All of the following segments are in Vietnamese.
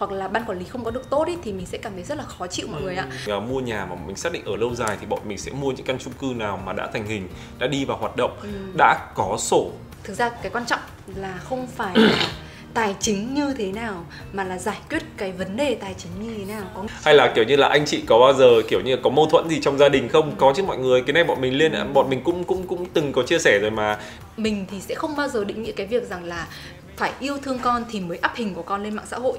hoặc là ban quản lý không có được tốt ý, thì mình sẽ cảm thấy rất là khó chịu mọi người ạ. Mua nhà mà mình xác định ở lâu dài thì bọn mình sẽ mua những căn chung cư nào mà đã thành hình, đã đi vào hoạt động, đã có sổ. Thực ra cái quan trọng là không phải là tài chính như thế nào, mà là giải quyết cái vấn đề tài chính như thế nào. Hay là kiểu như là anh chị có bao giờ kiểu như có mâu thuẫn gì trong gia đình không? Có chứ mọi người, cái này bọn mình cũng từng có chia sẻ rồi mà. Mình thì sẽ không bao giờ định nghĩa cái việc rằng là phải yêu thương con thì mới up hình của con lên mạng xã hội.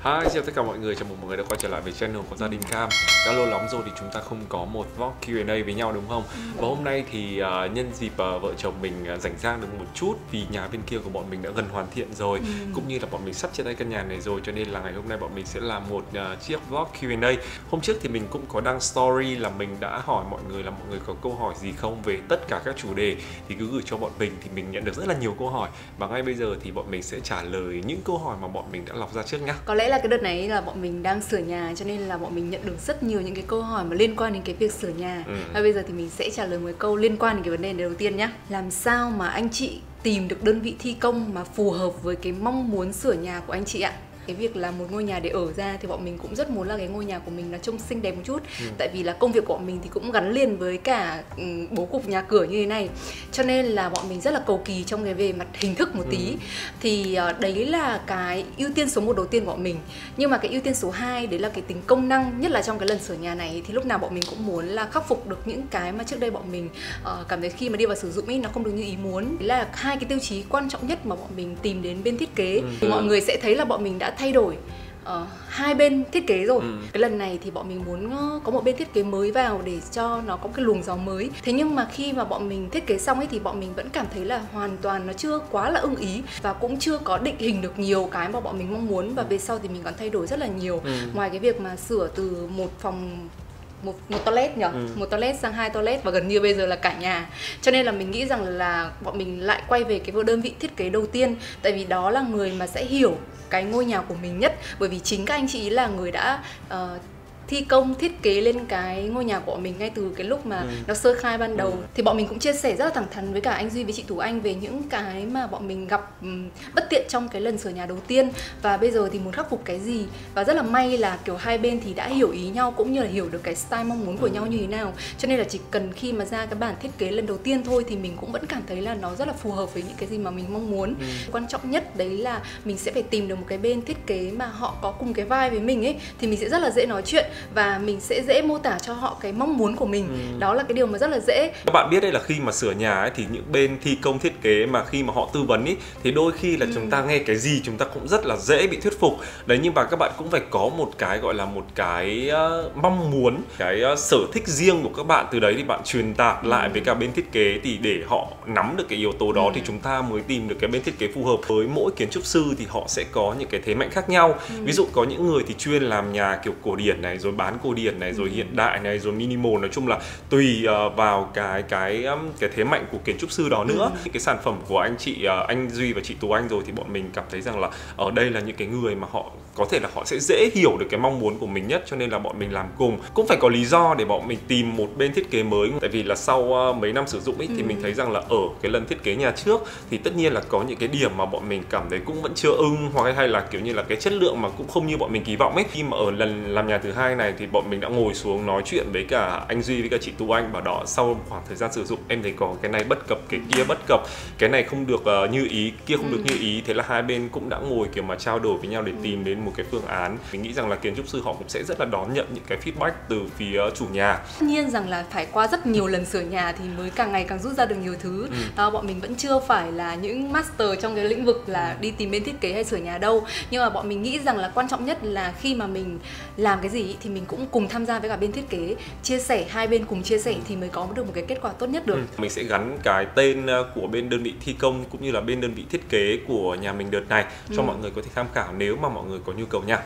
Hi, chào tất cả mọi người, chào mừng mọi người đã quay trở lại với channel của Gia Đình Cam. Đã lâu lắm rồi thì chúng ta không có một vlog Q&A với nhau đúng không? Và hôm nay thì nhân dịp vợ chồng mình rảnh rang được một chút vì nhà bên kia của bọn mình đã gần hoàn thiện rồi, cũng như là bọn mình sắp chia tay căn nhà này rồi, cho nên là ngày hôm nay bọn mình sẽ làm một chiếc vlog Q&A. Hôm trước thì mình cũng có đăng story là mình đã hỏi mọi người là mọi người có câu hỏi gì không về tất cả các chủ đề thì cứ gửi cho bọn mình, thì mình nhận được rất là nhiều câu hỏi và ngay bây giờ thì bọn mình sẽ trả lời những câu hỏi mà bọn mình đã lọc ra trước nhá. Có lẽ là cái đợt này là bọn mình đang sửa nhà, cho nên là bọn mình nhận được rất nhiều những cái câu hỏi mà liên quan đến cái việc sửa nhà. Và bây giờ thì mình sẽ trả lời một câu liên quan đến cái vấn đề này đầu tiên nhá. Làm sao mà anh chị tìm được đơn vị thi công mà phù hợp với cái mong muốn sửa nhà của anh chị ạ? Cái việc là một ngôi nhà để ở ra thì bọn mình cũng rất muốn là cái ngôi nhà của mình nó trông xinh đẹp một chút. Tại vì là công việc của bọn mình thì cũng gắn liền với cả bố cục nhà cửa như thế này, cho nên là bọn mình rất là cầu kỳ trong cái về mặt hình thức một tí. Thì đấy là cái ưu tiên số 1 đầu tiên của bọn mình. Nhưng mà cái ưu tiên số 2 đấy là cái tính công năng. Nhất là trong cái lần sửa nhà này thì lúc nào bọn mình cũng muốn là khắc phục được những cái mà trước đây bọn mình cảm thấy khi mà đi vào sử dụng ý nó không được như ý muốn. Đấy là hai cái tiêu chí quan trọng nhất mà bọn mình tìm đến bên thiết kế. Thì mọi người sẽ thấy là bọn mình đã thay đổi hai bên thiết kế rồi. Cái lần này thì bọn mình muốn có một bên thiết kế mới vào để cho nó có cái luồng gió mới. Thế nhưng mà khi mà bọn mình thiết kế xong ấy thì bọn mình vẫn cảm thấy là hoàn toàn nó chưa quá là ưng ý và cũng chưa có định hình được nhiều cái mà bọn mình mong muốn. Và về sau thì mình còn thay đổi rất là nhiều. Ngoài cái việc mà sửa từ một phòng một toilet nhỉ, một toilet sang 2 toilet và gần như bây giờ là cả nhà. Cho nên là mình nghĩ rằng là bọn mình lại quay về cái đơn vị thiết kế đầu tiên, tại vì đó là người mà sẽ hiểu cái ngôi nhà của mình nhất, bởi vì chính các anh chị là người đã thi công thiết kế lên cái ngôi nhà của bọn mình ngay từ cái lúc mà nó sơ khai ban đầu. Thì bọn mình cũng chia sẻ rất là thẳng thắn với cả anh Duy với chị Tú Anh về những cái mà bọn mình gặp bất tiện trong cái lần sửa nhà đầu tiên và bây giờ thì muốn khắc phục cái gì. Và rất là may là kiểu hai bên thì đã hiểu ý nhau cũng như là hiểu được cái style mong muốn của nhau như thế nào, cho nên là chỉ cần khi mà ra cái bản thiết kế lần đầu tiên thôi thì mình cũng vẫn cảm thấy là nó rất là phù hợp với những cái gì mà mình mong muốn. Quan trọng nhất đấy là mình sẽ phải tìm được một cái bên thiết kế mà họ có cùng cái vibe với mình ấy, thì mình sẽ rất là dễ nói chuyện và mình sẽ dễ mô tả cho họ cái mong muốn của mình. Đó là cái điều mà rất là dễ. Các bạn biết đấy là khi mà sửa nhà ấy, thì những bên thi công thiết kế mà khi mà họ tư vấn ấy, thì đôi khi là chúng ta nghe cái gì chúng ta cũng rất là dễ bị thuyết phục đấy, nhưng mà các bạn cũng phải có một cái gọi là một cái mong muốn, cái sở thích riêng của các bạn, từ đấy thì bạn truyền đạt lại với cả bên thiết kế, thì để họ nắm được cái yếu tố đó thì chúng ta mới tìm được cái bên thiết kế phù hợp. Với mỗi kiến trúc sư thì họ sẽ có những cái thế mạnh khác nhau. Ví dụ có những người thì chuyên làm nhà kiểu cổ điển này, rồi bán cổ điển này, rồi hiện đại này, rồi minimal, nói chung là tùy vào cái thế mạnh của kiến trúc sư đó nữa. Những cái sản phẩm của anh Duy và chị Tú Anh rồi thì bọn mình cảm thấy rằng là ở đây là những cái người mà họ có thể là họ sẽ dễ hiểu được cái mong muốn của mình nhất, cho nên là bọn mình làm cùng. Cũng phải có lý do để bọn mình tìm một bên thiết kế mới, tại vì là sau mấy năm sử dụng ấy thì mình thấy rằng là ở cái lần thiết kế nhà trước thì tất nhiên là có những cái điểm mà bọn mình cảm thấy cũng vẫn chưa ưng, hoặc hay là kiểu như là cái chất lượng mà cũng không như bọn mình kỳ vọng ấy. Khi mà ở lần làm nhà thứ hai này thì bọn mình đã ngồi xuống nói chuyện với cả anh Duy với cả chị Tú Anh, bảo đó sau khoảng thời gian sử dụng em thấy có cái này bất cập, cái kia bất cập, cái này không được như ý, kia không được như ý. Thế là hai bên cũng đã ngồi kiểu mà trao đổi với nhau để tìm đến một cái phương án. Mình nghĩ rằng là kiến trúc sư họ cũng sẽ rất là đón nhận những cái feedback từ phía chủ nhà. Tất nhiên rằng là phải qua rất nhiều lần sửa nhà thì mới càng ngày càng rút ra được nhiều thứ. Đó, bọn mình vẫn chưa phải là những master trong cái lĩnh vực là đi tìm bên thiết kế hay sửa nhà đâu, nhưng mà bọn mình nghĩ rằng là quan trọng nhất là khi mà mình làm cái gì thì mình cũng cùng tham gia với cả bên thiết kế, chia sẻ, hai bên cùng chia sẻ thì mới có được một cái kết quả tốt nhất được. Mình sẽ gắn cái tên của bên đơn vị thi công cũng như là bên đơn vị thiết kế của nhà mình đợt này cho mọi người có thể tham khảo nếu mà mọi người có nhu cầu nha.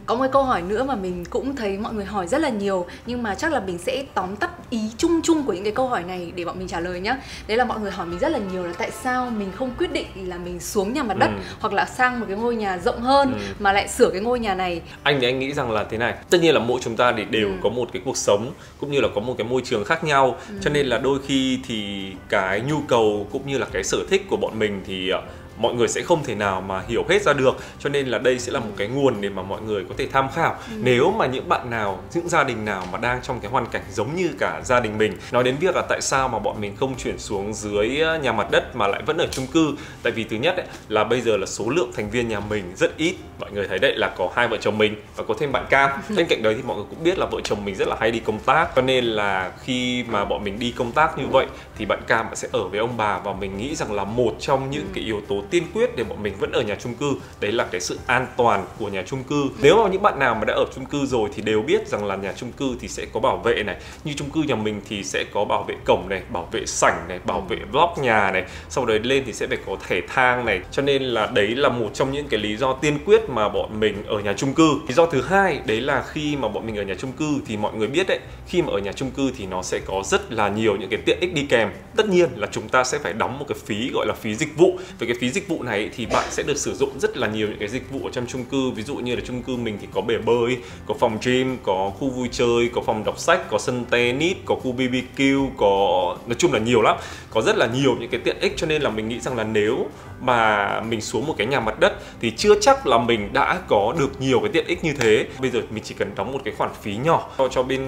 Có một câu hỏi nữa mà mình cũng thấy mọi người hỏi rất là nhiều, nhưng mà chắc là mình sẽ tóm tắt ý chung chung của những cái câu hỏi này để bọn mình trả lời nhá. Đấy là mọi người hỏi mình rất là nhiều là tại sao mình không quyết định là mình xuống nhà mặt đất hoặc là sang một cái ngôi nhà rộng hơn mà lại sửa cái ngôi nhà này. Anh thì anh nghĩ rằng là thế này, tất nhiên là mỗi chúng ta thì đều có một cái cuộc sống cũng như là có một cái môi trường khác nhau, cho nên là đôi khi thì cái nhu cầu cũng như là cái sở thích của bọn mình thì mọi người sẽ không thể nào mà hiểu hết ra được, cho nên là đây sẽ là một cái nguồn để mà mọi người có thể tham khảo. Nếu mà những bạn nào, những gia đình nào mà đang trong cái hoàn cảnh giống như cả gia đình mình, nói đến việc là tại sao mà bọn mình không chuyển xuống dưới nhà mặt đất mà lại vẫn ở chung cư. Tại vì thứ nhất ấy, là bây giờ là số lượng thành viên nhà mình rất ít. Mọi người thấy đấy, là có 2 vợ chồng mình và có thêm bạn Cam. Bên cạnh đấy thì mọi người cũng biết là vợ chồng mình rất là hay đi công tác, cho nên là khi mà bọn mình đi công tác như vậy thì bạn Cam sẽ ở với ông bà, và mình nghĩ rằng là một trong những cái yếu tố tiên quyết để bọn mình vẫn ở nhà chung cư đấy là cái sự an toàn của nhà chung cư. Nếu mà những bạn nào mà đã ở chung cư rồi thì đều biết rằng là nhà chung cư thì sẽ có bảo vệ này. Như chung cư nhà mình thì sẽ có bảo vệ cổng này, bảo vệ sảnh này, bảo vệ block nhà này, sau đấy lên thì sẽ phải có thẻ thang này. Cho nên là đấy là một trong những cái lý do tiên quyết mà bọn mình ở nhà chung cư. Lý do thứ hai đấy là khi mà bọn mình ở nhà chung cư thì mọi người biết đấy, khi mà ở nhà chung cư thì nó sẽ có rất là nhiều những cái tiện ích đi kèm. Tất nhiên là chúng ta sẽ phải đóng một cái phí gọi là phí dịch vụ. Về cái phí dịch vụ này thì bạn sẽ được sử dụng rất là nhiều những cái dịch vụ ở trong chung cư. Ví dụ như là chung cư mình thì có bể bơi, có phòng gym, có khu vui chơi, có phòng đọc sách, có sân tennis, có khu BBQ, có nói chung là nhiều lắm, có rất là nhiều những cái tiện ích. Cho nên là mình nghĩ rằng là nếu mà mình xuống một cái nhà mặt đất thì chưa chắc là mình đã có được nhiều cái tiện ích như thế. Bây giờ mình chỉ cần đóng một cái khoản phí nhỏ cho bên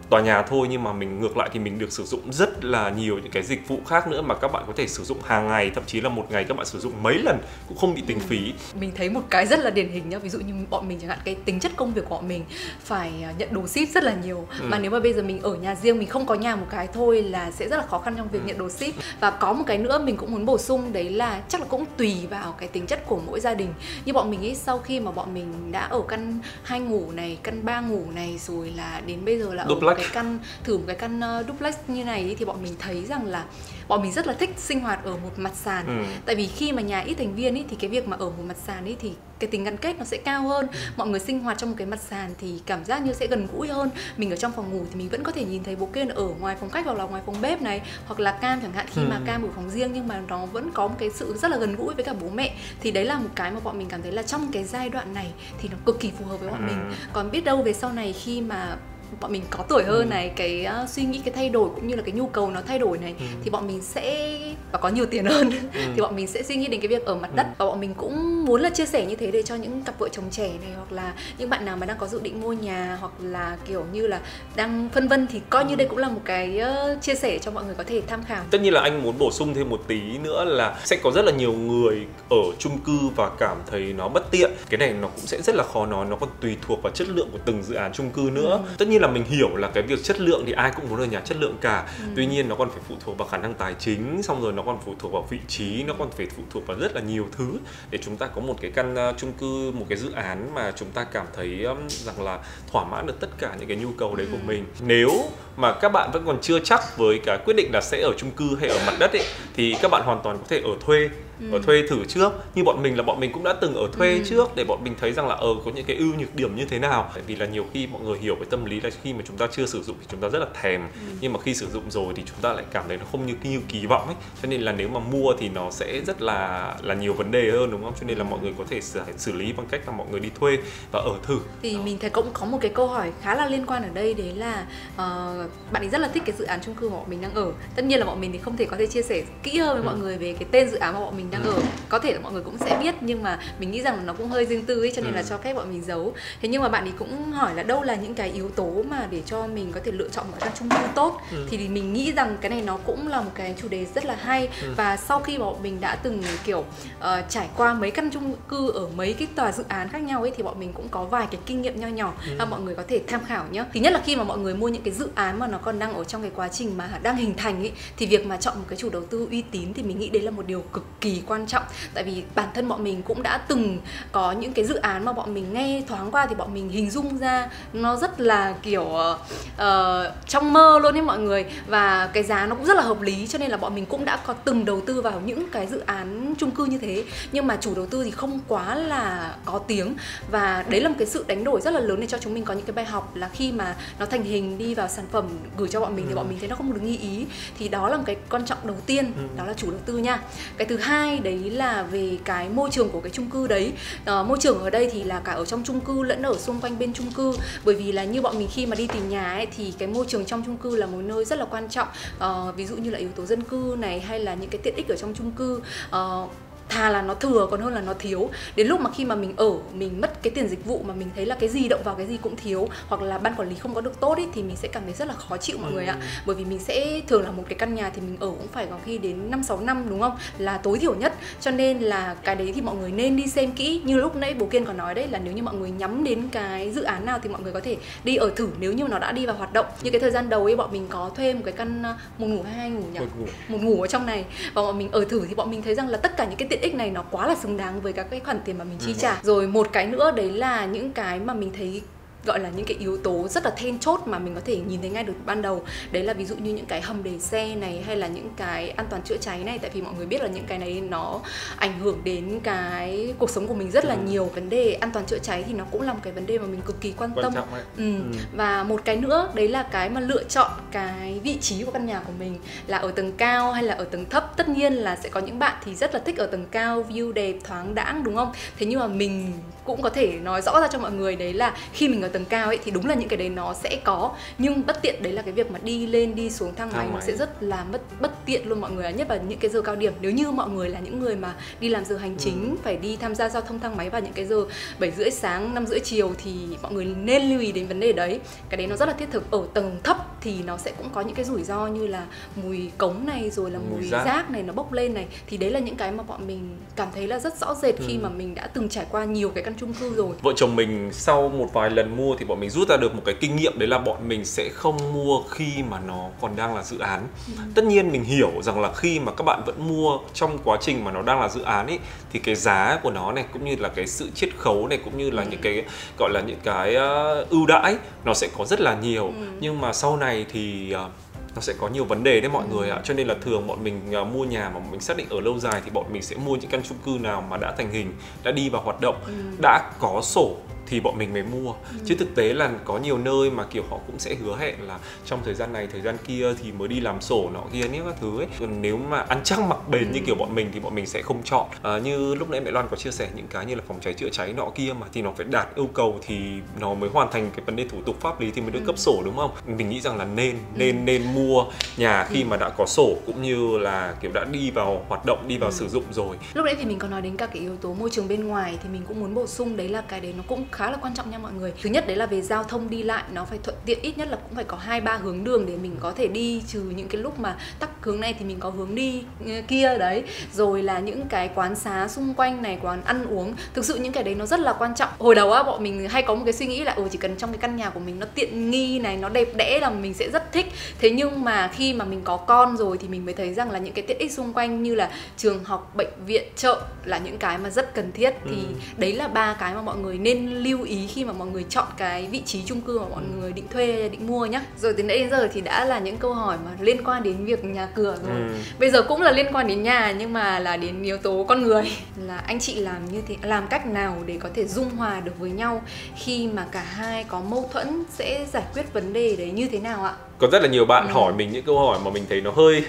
tòa nhà thôi, nhưng mà mình ngược lại thì mình được sử dụng rất là nhiều những cái dịch vụ khác nữa mà các bạn có thể sử dụng hàng ngày, thậm chí là một ngày các bạn sử dụng mấy lần cũng không bị tính phí. Mình thấy một cái rất là điển hình nhá, ví dụ như bọn mình chẳng hạn, cái tính chất công việc của bọn mình phải nhận đồ ship rất là nhiều. Mà nếu mà bây giờ mình ở nhà riêng, mình không có nhà một cái thôi là sẽ rất là khó khăn trong việc nhận đồ ship. Và có một cái nữa mình cũng muốn bổ sung, đấy là chắc là cũng tùy vào cái tính chất của mỗi gia đình. Như bọn mình ý, sau khi mà bọn mình đã ở căn 2 ngủ này, căn 3 ngủ này, rồi là đến bây giờ là ở một cái căn, thử một cái căn duplex như này ý, thì bọn mình thấy rằng là bọn mình rất là thích sinh hoạt ở một mặt sàn. Tại vì khi mà nhà ít thành viên ý, thì cái việc mà ở một mặt sàn ý, thì cái tính gắn kết nó sẽ cao hơn. Mọi người sinh hoạt trong một cái mặt sàn thì cảm giác như sẽ gần gũi hơn. Mình ở trong phòng ngủ thì mình vẫn có thể nhìn thấy bố Kiên ở ngoài phòng khách hoặc là ngoài phòng bếp này, hoặc là Cam chẳng hạn, khi mà Cam ở phòng riêng nhưng mà nó vẫn có một cái sự rất là gần gũi với cả bố mẹ. Thì đấy là một cái mà bọn mình cảm thấy là trong cái giai đoạn này thì nó cực kỳ phù hợp với bọn mình. Còn biết đâu về sau này khi mà bọn mình có tuổi hơn này, cái suy nghĩ, cái thay đổi cũng như là cái nhu cầu nó thay đổi này, thì bọn mình sẽ, và có nhiều tiền hơn thì bọn mình sẽ suy nghĩ đến cái việc ở mặt đất. Và bọn mình cũng muốn là chia sẻ như thế để cho những cặp vợ chồng trẻ này, hoặc là những bạn nào mà đang có dự định mua nhà, hoặc là kiểu như là đang phân vân, thì coi như đây cũng là một cái chia sẻ cho mọi người có thể tham khảo. Tất nhiên là anh muốn bổ sung thêm một tí nữa là sẽ có rất là nhiều người ở chung cư và cảm thấy nó bất tiện. Cái này nó cũng sẽ rất là khó nói, nó còn tùy thuộc vào chất lượng của từng dự án chung cư nữa. Tất nhiên là mình hiểu là cái việc chất lượng thì ai cũng muốn ở nhà chất lượng cả. Tuy nhiên nó còn phải phụ thuộc vào khả năng tài chính, xong rồi nó còn phụ thuộc vào vị trí, nó còn phải phụ thuộc vào rất là nhiều thứ để chúng ta có một cái căn chung cư, một cái dự án mà chúng ta cảm thấy rằng là thỏa mãn được tất cả những cái nhu cầu đấy của mình. Nếu mà các bạn vẫn còn chưa chắc với cái quyết định là sẽ ở chung cư hay ở mặt đất ấy, thì các bạn hoàn toàn có thể ở thuê. Ở thuê thử trước. Như bọn mình cũng đã từng ở thuê trước để bọn mình thấy rằng là có những cái ưu nhược điểm như thế nào. Tại vì là nhiều khi mọi người hiểu cái tâm lý là khi mà chúng ta chưa sử dụng thì chúng ta rất là thèm, nhưng mà khi sử dụng rồi thì chúng ta lại cảm thấy nó không như kỳ vọng ấy. Cho nên là nếu mà mua thì nó sẽ rất là nhiều vấn đề hơn, đúng không? Cho nên là mọi người có thể xử lý bằng cách là mọi người đi thuê và ở thử. Thì mình thấy cũng có một cái câu hỏi khá là liên quan ở đây, đấy là bạn ấy rất là thích cái dự án chung cư mà bọn mình đang ở. Tất nhiên là bọn mình thì không thể có thể chia sẻ kỹ hơn với mọi người về cái tên dự án mà bọn mình đang ở. Có thể là mọi người cũng sẽ biết, nhưng mà mình nghĩ rằng là nó cũng hơi riêng tư ấy, cho nên là cho phép bọn mình giấu. Thế nhưng mà bạn ấy cũng hỏi là đâu là những cái yếu tố mà để cho mình có thể lựa chọn một căn chung cư tốt. Thì mình nghĩ rằng cái này nó cũng là một cái chủ đề rất là hay. Và sau khi bọn mình đã từng kiểu trải qua mấy căn chung cư ở mấy cái tòa dự án khác nhau ấy, thì bọn mình cũng có vài cái kinh nghiệm nho nhỏ mà mọi người có thể tham khảo nhé. Thứ nhất là khi mà mọi người mua những cái dự án mà nó còn đang ở trong cái quá trình mà đang hình thành ấy, thì việc mà chọn một cái chủ đầu tư uy tín thì mình nghĩ đấy là một điều cực kỳ quan trọng. Tại vì bản thân bọn mình cũng đã từng có những cái dự án mà bọn mình nghe thoáng qua thì bọn mình hình dung ra nó rất là kiểu trong mơ luôn ấy mọi người. Và cái giá nó cũng rất là hợp lý, cho nên là bọn mình cũng đã có từng đầu tư vào những cái dự án chung cư như thế. Nhưng mà chủ đầu tư thì không quá là có tiếng. Và đấy là một cái sự đánh đổi rất là lớn để cho chúng mình có những cái bài học là khi mà nó thành hình đi vào sản phẩm gửi cho bọn mình thì bọn mình thấy nó không được như ý. Thì đó là một cái quan trọng đầu tiên, đó là chủ đầu tư nha. Cái thứ hai đấy là về cái môi trường của cái chung cư đấy. Môi trường ở đây thì là cả ở trong chung cư lẫn ở xung quanh bên chung cư. Bởi vì là như bọn mình khi mà đi tìm nhà ấy, thì cái môi trường trong chung cư là một nơi rất là quan trọng. Ví dụ như là yếu tố dân cư này, hay là những cái tiện ích ở trong chung cư. thà là nó thừa còn hơn là nó thiếu. Đến lúc mà khi mà mình mất cái tiền dịch vụ mà mình thấy là cái gì động vào cái gì cũng thiếu, hoặc là ban quản lý không có được tốt ý, thì mình sẽ cảm thấy rất là khó chịu mọi người ạ. Bởi vì mình sẽ thường là một cái căn nhà thì mình ở cũng phải có khi đến 5-6 năm đúng không, là tối thiểu nhất. Cho nên là cái đấy thì mọi người nên đi xem kỹ. Như lúc nãy bố Kiên có nói đấy, là nếu như mọi người nhắm đến cái dự án nào thì mọi người có thể đi ở thử nếu như nó đã đi vào hoạt động. Như cái thời gian đầu ấy bọn mình có thuê một cái căn một ngủ hay hai ngủ nhỉ? Một ngủ ở trong này, và bọn mình ở thử thì bọn mình thấy rằng là tất cả những cái tiện ích này nó quá là xứng đáng với các cái khoản tiền mà mình chi trả. Rồi một cái nữa đấy là những cái mà mình thấy gọi là những cái yếu tố rất là then chốt mà mình có thể nhìn thấy ngay được ban đầu. Đấy là ví dụ như những cái hầm để xe này, hay là những cái an toàn chữa cháy này. Tại vì mọi người biết là những cái này nó ảnh hưởng đến cái cuộc sống của mình rất là nhiều. Vấn đề an toàn chữa cháy thì nó cũng là một cái vấn đề mà mình cực kỳ quan tâm. Và một cái nữa đấy là cái mà lựa chọn cái vị trí của căn nhà của mình, là ở tầng cao hay là ở tầng thấp. Tất nhiên là sẽ có những bạn thì rất là thích ở tầng cao, view đẹp, thoáng đãng đúng không? Thế nhưng mà mình cũng có thể nói rõ ra cho mọi người đấy là khi mình ở tầng cao ấy thì đúng là những cái đấy nó sẽ có, nhưng bất tiện đấy là cái việc mà đi lên đi xuống thang máy nó sẽ rất là bất tiện luôn mọi người, nhất là những cái giờ cao điểm. Nếu như mọi người là những người mà đi làm giờ hành chính, phải đi tham gia giao thông thang máy vào những cái giờ 7:30 sáng, 5:30 chiều thì mọi người nên lưu ý đến vấn đề đấy. Cái đấy nó rất là thiết thực. Ở tầng thấp thì nó sẽ cũng có những cái rủi ro như là mùi cống này, rồi là mùi rác này nó bốc lên này. Thì đấy là những cái mà bọn mình cảm thấy là rất rõ rệt khi mà mình đã từng trải qua nhiều cái căn chung cư rồi. Vợ chồng mình sau một vài lần mua thì bọn mình rút ra được một cái kinh nghiệm, đấy là bọn mình sẽ không mua khi mà nó còn đang là dự án. Tất nhiên mình hiểu rằng là khi mà các bạn vẫn mua trong quá trình mà nó đang là dự án ấy, thì cái giá của nó này, cũng như là cái sự chiết khấu này, cũng như là những cái gọi là những cái ưu đãi nó sẽ có rất là nhiều. Nhưng mà sau này thì nó sẽ có nhiều vấn đề đấy mọi người ạ. Cho nên là thường bọn mình mua nhà mà mình xác định ở lâu dài thì bọn mình sẽ mua những căn chung cư nào mà đã thành hình, đã đi vào hoạt động, đã có sổ thì bọn mình mới mua. Chứ thực tế là có nhiều nơi mà kiểu họ cũng sẽ hứa hẹn là trong thời gian này, thời gian kia thì mới đi làm sổ nọ kia những các thứ ấy. Còn nếu mà ăn chắc mặc bền như kiểu bọn mình thì bọn mình sẽ không chọn. Như lúc nãy mẹ Loan có chia sẻ những cái như là phòng cháy chữa cháy nọ kia mà thì nó phải đạt yêu cầu thì nó mới hoàn thành cái vấn đề thủ tục pháp lý thì mới được cấp sổ đúng không? Mình nghĩ rằng là nên mua nhà khi mà đã có sổ, cũng như là kiểu đã đi vào hoạt động, đi vào sử dụng rồi. Lúc nãy thì mình có nói đến các cái yếu tố môi trường bên ngoài, thì mình cũng muốn bổ sung đấy là cái đấy nó cũng khá là quan trọng nha mọi người. Thứ nhất đấy là về giao thông đi lại, nó phải thuận tiện, ít nhất là cũng phải có 2-3 hướng đường để mình có thể đi, trừ những cái lúc mà tắc hướng này thì mình có hướng đi kia đấy. Rồi là những cái quán xá xung quanh này, quán ăn uống, thực sự những cái đấy nó rất là quan trọng. Hồi đầu á bọn mình hay có một cái suy nghĩ là chỉ cần trong cái căn nhà của mình nó tiện nghi này, nó đẹp đẽ là mình sẽ rất thích. Thế nhưng mà khi mà mình có con rồi thì mình mới thấy rằng là những cái tiện ích xung quanh như là trường học, bệnh viện, chợ là những cái mà rất cần thiết. Thì đấy là 3 cái mà mọi người nên lưu ý khi mà mọi người chọn cái vị trí chung cư mà mọi người định thuê hay định mua nhá. Rồi từ nãy đến giờ thì đã là những câu hỏi mà liên quan đến việc nhà cửa rồi. Bây giờ cũng là liên quan đến nhà nhưng mà là đến yếu tố con người. Là anh chị làm như thế, làm cách nào để có thể dung hòa được với nhau khi mà cả hai có mâu thuẫn, sẽ giải quyết vấn đề đấy như thế nào ạ? Có rất là nhiều bạn hỏi mình những câu hỏi mà mình thấy nó hơi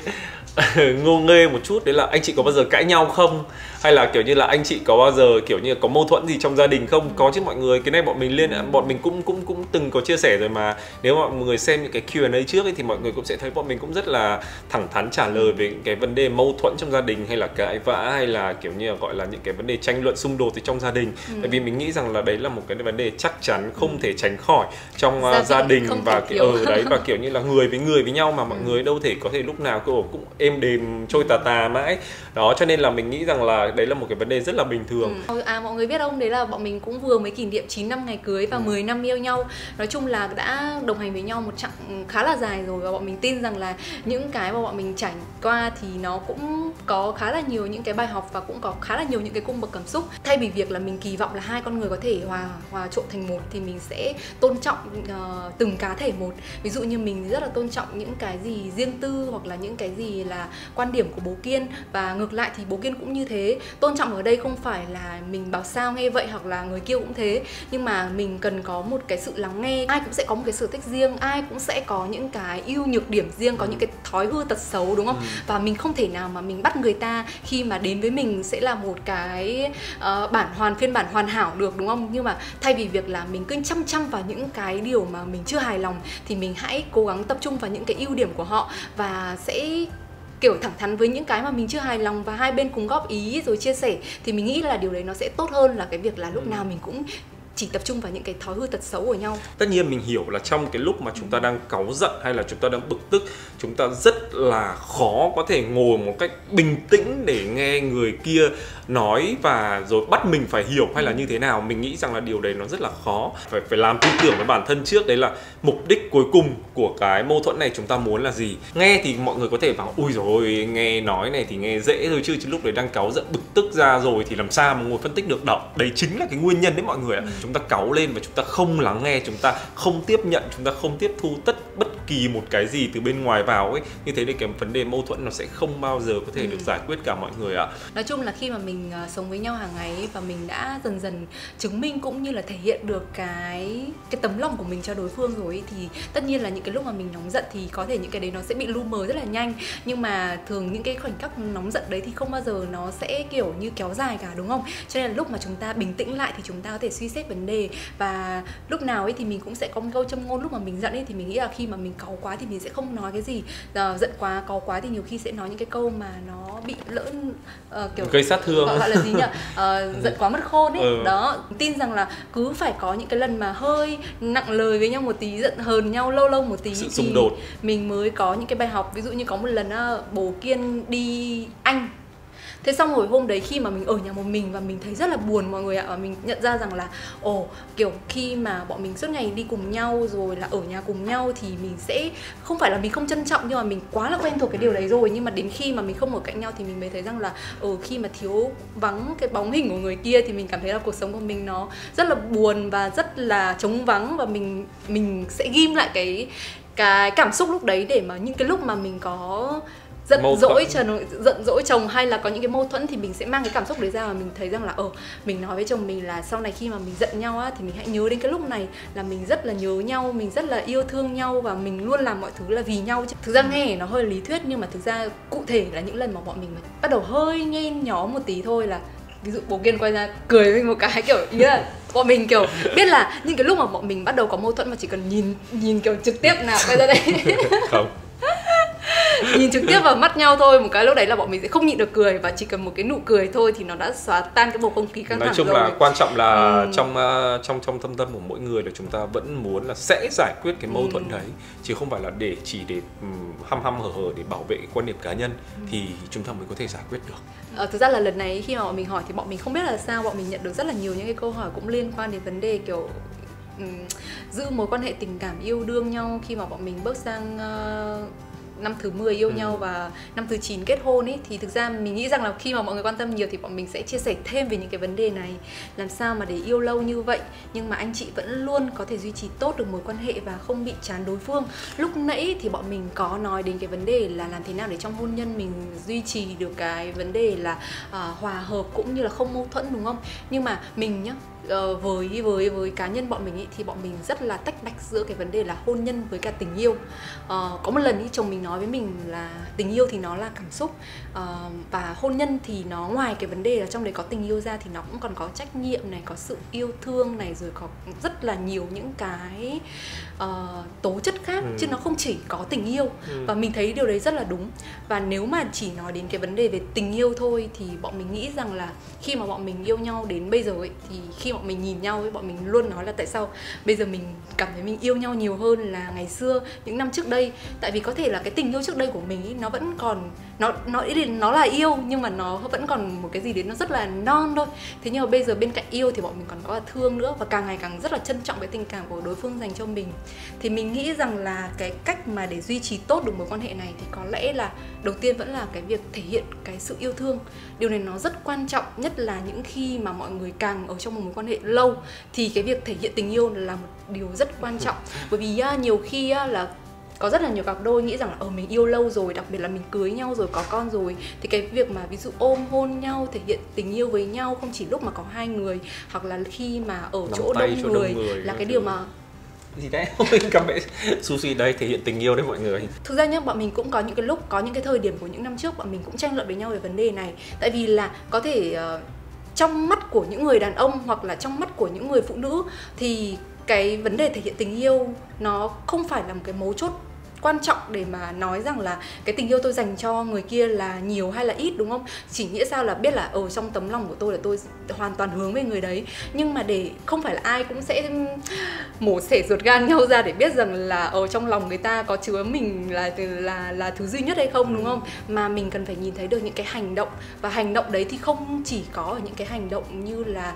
ngô nghê một chút. Đấy là anh chị có bao giờ cãi nhau không? Hay là kiểu như là anh chị có bao giờ kiểu như có mâu thuẫn gì trong gia đình không? Có chứ mọi người. Cái này bọn mình cũng từng có chia sẻ rồi mà. Nếu mọi người xem những cái Q&A trước ấy, thì mọi người cũng sẽ thấy bọn mình cũng rất là thẳng thắn trả lời về cái vấn đề mâu thuẫn trong gia đình, hay là cãi vã, hay là kiểu như là gọi là những cái vấn đề tranh luận xung đột thì trong gia đình. Tại vì mình nghĩ rằng là đấy là một cái vấn đề chắc chắn không thể tránh khỏi trong gia đình, và đấy, và kiểu như là người với nhau mà mọi người đâu thể có thể lúc nào cũng êm đềm trôi tà mãi đó. Cho nên là mình nghĩ rằng là đấy là một cái vấn đề rất là bình thường. Mọi người biết không, đấy là bọn mình cũng vừa mới kỷ niệm 9 năm ngày cưới và 10 năm yêu nhau. Nói chung là đã đồng hành với nhau một chặng khá là dài rồi, và bọn mình tin rằng là những cái mà bọn mình trải qua thì nó cũng có khá là nhiều những cái bài học, và cũng có khá là nhiều những cái cung bậc cảm xúc. Thay vì việc là mình kỳ vọng là hai con người có thể hòa trộn thành một, thì mình sẽ tôn trọng từng cá thể một. Ví dụ như mình rất là tôn trọng những cái gì riêng tư, hoặc là những cái gì là quan điểm của bố Kiên, và ngược lại thì bố Kiên cũng như thế. Tôn trọng ở đây không phải là mình bảo sao nghe vậy, hoặc là người kia cũng thế, nhưng mà mình cần có một cái sự lắng nghe. Ai cũng sẽ có một cái sở thích riêng, ai cũng sẽ có những cái ưu nhược điểm riêng, có những cái thói hư tật xấu, đúng không? Và mình không thể nào mà mình bắt người ta khi mà đến với mình sẽ là một cái phiên bản hoàn hảo được, đúng không? Nhưng mà thay vì việc là mình cứ chăm vào những cái điều mà mình chưa hài lòng, thì mình hãy cố gắng tập trung vào những cái ưu điểm của họ, và sẽ kiểu thẳng thắn với những cái mà mình chưa hài lòng và hai bên cùng góp ý rồi chia sẻ, thì mình nghĩ là điều đấy nó sẽ tốt hơn là cái việc là lúc nào mình cũng chỉ tập trung vào những cái thói hư tật xấu của nhau. Tất nhiên mình hiểu là trong cái lúc mà chúng ta đang cáu giận hay là chúng ta đang bực tức, chúng ta rất là khó có thể ngồi một cách bình tĩnh để nghe người kia nói và rồi bắt mình phải hiểu hay là như thế nào. Mình nghĩ rằng là điều đấy nó rất là khó. Phải làm tư tưởng với bản thân trước, đấy là mục đích cuối cùng của cái mâu thuẫn này chúng ta muốn là gì. Nghe thì mọi người có thể bảo ui rồi nghe nói này thì nghe dễ thôi, chứ lúc đấy đang cáu giận bực tức ra rồi thì làm sao mà ngồi phân tích được đâu. Đấy chính là cái nguyên nhân đấy mọi người ạ. Chúng ta cáu lên và chúng ta không lắng nghe, chúng ta không tiếp nhận, chúng ta không tiếp thu bất kỳ một cái gì từ bên ngoài vào ấy, như thế thì cái vấn đề mâu thuẫn nó sẽ không bao giờ có thể được giải quyết cả mọi người ạ. Nói chung là khi mà mình sống với nhau hàng ngày và mình đã dần dần chứng minh cũng như là thể hiện được cái tấm lòng của mình cho đối phương rồi ấy, thì tất nhiên là những cái lúc mà mình nóng giận thì có thể những cái đấy nó sẽ bị lu mờ rất là nhanh, nhưng mà thường những cái khoảnh khắc nóng giận đấy thì không bao giờ nó sẽ kiểu như kéo dài cả, đúng không? Cho nên là lúc mà chúng ta bình tĩnh lại thì chúng ta có thể suy xét vấn đề, và lúc nào ấy thì mình cũng sẽ có một câu châm ngôn lúc mà mình giận ấy, thì mình nghĩ là khi mà mình cáu quá thì mình sẽ không nói cái gì, giận quá, cáu quá thì nhiều khi sẽ nói những cái câu mà nó bị lỡn kiểu gây sát thương, gọi là gì nhỉ, giận quá mất khôn ấy. Đó, tin rằng là cứ phải có những cái lần mà hơi nặng lời với nhau một tí, giận hờn nhau lâu lâu một tí sự thì xung đột mình mới có những cái bài học. Ví dụ như có một lần bố Kiên đi Anh, thế xong rồi hôm đấy khi mà mình ở nhà một mình và mình thấy rất là buồn mọi người ạ, và mình nhận ra rằng là kiểu khi mà bọn mình suốt ngày đi cùng nhau rồi là ở nhà cùng nhau thì mình sẽ không phải là mình không trân trọng, nhưng mà mình quá là quen thuộc cái điều đấy rồi. Nhưng mà đến khi mà mình không ở cạnh nhau thì mình mới thấy rằng là khi mà thiếu vắng cái bóng hình của người kia thì mình cảm thấy là cuộc sống của mình nó rất là buồn và rất là trống vắng, và mình sẽ ghim lại cái cảm xúc lúc đấy, để mà những cái lúc mà mình có giận dỗi chồng hay là có những cái mâu thuẫn thì mình sẽ mang cái cảm xúc đấy ra, và mình thấy rằng là mình nói với chồng mình là sau này khi mà mình giận nhau á thì mình hãy nhớ đến cái lúc này là mình rất là nhớ nhau, mình rất là yêu thương nhau và mình luôn làm mọi thứ là vì nhau. Thực ra nghe nó hơi lý thuyết, nhưng mà thực ra cụ thể là những lần mà bọn mình bắt đầu hơi nhen nhóm một tí thôi là ví dụ bố Kiên quay ra cười với một cái kiểu ý là bọn mình kiểu biết là những cái lúc mà bọn mình bắt đầu có mâu thuẫn mà chỉ cần nhìn kiểu trực tiếp nào quay ra đây không nhìn trực tiếp vào mắt nhau thôi, một cái lúc đấy là bọn mình sẽ không nhịn được cười, và chỉ cần một cái nụ cười thôi thì nó đã xóa tan cái bầu không khí căng thẳng. Nói chung rồi. là quan trọng là trong thâm tâm của mỗi người là chúng ta vẫn muốn là sẽ giải quyết cái mâu thuẫn đấy, chứ không phải là để hăm hở để bảo vệ cái quan điểm cá nhân thì chúng ta mới có thể giải quyết được. Thực ra là lần này khi mà bọn mình hỏi thì bọn mình không biết là sao, bọn mình nhận được rất là nhiều những cái câu hỏi cũng liên quan đến vấn đề kiểu giữ mối quan hệ tình cảm yêu đương nhau khi mà bọn mình bước sang năm thứ 10 yêu nhau và năm thứ 9 kết hôn ấy. Thì thực ra mình nghĩ rằng là khi mà mọi người quan tâm nhiều thì bọn mình sẽ chia sẻ thêm về những cái vấn đề này, làm sao mà để yêu lâu như vậy nhưng mà anh chị vẫn luôn có thể duy trì tốt được mối quan hệ và không bị chán đối phương. Lúc nãy thì bọn mình có nói đến cái vấn đề là làm thế nào để trong hôn nhân mình duy trì được cái vấn đề là hòa hợp cũng như là không mâu thuẫn, đúng không? Nhưng mà mình nhá, với cá nhân bọn mình ý, thì bọn mình rất là tách bạch giữa cái vấn đề là hôn nhân với cả tình yêu. Có một lần ý, chồng mình nói với mình là tình yêu thì nó là cảm xúc, và hôn nhân thì nó ngoài cái vấn đề là trong đấy có tình yêu ra thì nó cũng còn có trách nhiệm này, có sự yêu thương này, rồi có rất là nhiều những cái tố chất khác, chứ nó không chỉ có tình yêu. Và mình thấy điều đấy rất là đúng. Và nếu mà chỉ nói đến cái vấn đề về tình yêu thôi thì bọn mình nghĩ rằng là khi mà bọn mình yêu nhau đến bây giờ ấy, thì khi bọn mình nhìn nhau ấy, bọn mình luôn nói là tại sao bây giờ mình cảm thấy mình yêu nhau nhiều hơn là ngày xưa, những năm trước đây. Tại vì có thể là cái tình yêu trước đây của mình ấy, nó vẫn còn nó là yêu, nhưng mà nó vẫn còn một cái gì đấy nó rất là non thôi. Thế nhưng mà bây giờ bên cạnh yêu thì bọn mình còn có là thương nữa, và càng ngày càng rất là trân trọng cái tình cảm của đối phương dành cho mình. Thì mình nghĩ rằng là cái cách mà để duy trì tốt được mối quan hệ này thì có lẽ là đầu tiên vẫn là cái việc thể hiện cái sự yêu thương. Điều này nó rất quan trọng, nhất là những khi mà mọi người càng ở trong một mối quan hệ lâu thì cái việc thể hiện tình yêu là một điều rất quan trọng. Bởi vì nhiều khi là có rất là nhiều cặp đôi nghĩ rằng là mình yêu lâu rồi, đặc biệt là mình cưới nhau rồi, có con rồi, thì cái việc mà ví dụ ôm hôn nhau, thể hiện tình yêu với nhau không chỉ lúc mà có hai người, hoặc là khi mà ở chỗ đông người là cái điều mà gì đấy, cặp mẹ sushi đây thể hiện tình yêu đấy mọi người. Thực ra nhá, bọn mình cũng có những cái lúc, có những cái thời điểm của những năm trước bọn mình cũng tranh luận với nhau về vấn đề này. Tại vì là có thể trong mắt của những người đàn ông hoặc là trong mắt của những người phụ nữ thì cái vấn đề thể hiện tình yêu nó không phải là một cái mấu chốt quan trọng để mà nói rằng là cái tình yêu tôi dành cho người kia là nhiều hay là ít, đúng không? Chỉ nghĩa sao là biết là ở trong tấm lòng của tôi là tôi hoàn toàn hướng về người đấy. Nhưng mà để không phải là ai cũng sẽ mổ xẻ ruột gan nhau ra để biết rằng là ở trong lòng người ta có chứa mình là thứ duy nhất hay không, đúng không? Mà mình cần phải nhìn thấy được những cái hành động, và hành động đấy thì không chỉ có ở những cái hành động như là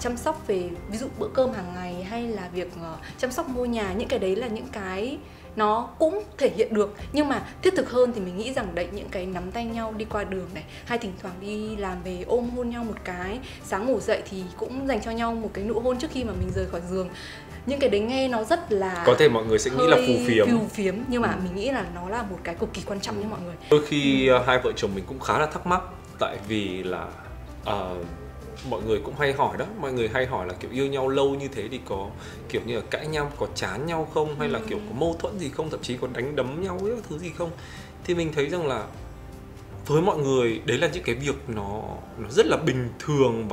chăm sóc về ví dụ bữa cơm hàng ngày, hay là việc chăm sóc ngôi nhà. Những cái đấy là những cái nó cũng thể hiện được, nhưng mà thiết thực hơn thì mình nghĩ rằng đấy, những cái nắm tay nhau đi qua đường này, hay thỉnh thoảng đi làm về ôm hôn nhau một cái, sáng ngủ dậy thì cũng dành cho nhau một cái nụ hôn trước khi mà mình rời khỏi giường. Những cái đấy nghe nó rất là, có thể mọi người sẽ nghĩ là phù phiếm, nhưng mà mình nghĩ là nó là một cái cực kỳ quan trọng nha mọi người. Đôi khi hai vợ chồng mình cũng khá là thắc mắc, tại vì là mọi người cũng hay hỏi đó, mọi người hay hỏi là kiểu yêu nhau lâu như thế thì có kiểu như là cãi nhau, có chán nhau không, hay là kiểu có mâu thuẫn gì không, thậm chí có đánh đấm nhau ấy, thứ gì không. Thì mình thấy rằng là với mọi người đấy là những cái việc nó rất là bình thường,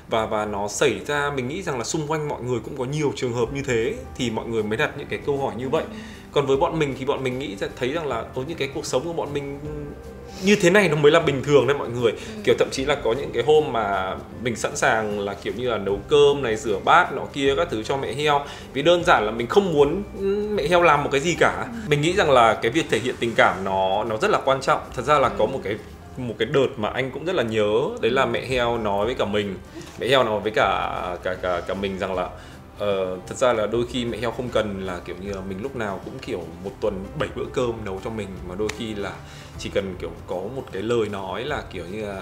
và nó xảy ra. Mình nghĩ rằng là xung quanh mọi người cũng có nhiều trường hợp như thế thì mọi người mới đặt những cái câu hỏi như vậy. Còn với bọn mình thì bọn mình nghĩ thấy rằng là những cái cuộc sống của bọn mình như thế này nó mới là bình thường đấy mọi người. Kiểu thậm chí là có những cái hôm mà mình sẵn sàng là kiểu như là nấu cơm này, rửa bát nọ kia các thứ cho mẹ heo, vì đơn giản là mình không muốn mẹ heo làm một cái gì cả. Mình nghĩ rằng là cái việc thể hiện tình cảm nó rất là quan trọng. Thật ra là có một cái đợt mà anh cũng rất là nhớ, đấy là mẹ heo nói với cả mình, mẹ heo nói với cả mình rằng là thật ra là đôi khi mẹ heo không cần là kiểu như là mình lúc nào cũng kiểu một tuần 7 bữa cơm nấu cho mình, mà đôi khi là chỉ cần kiểu có một cái lời nói là kiểu như là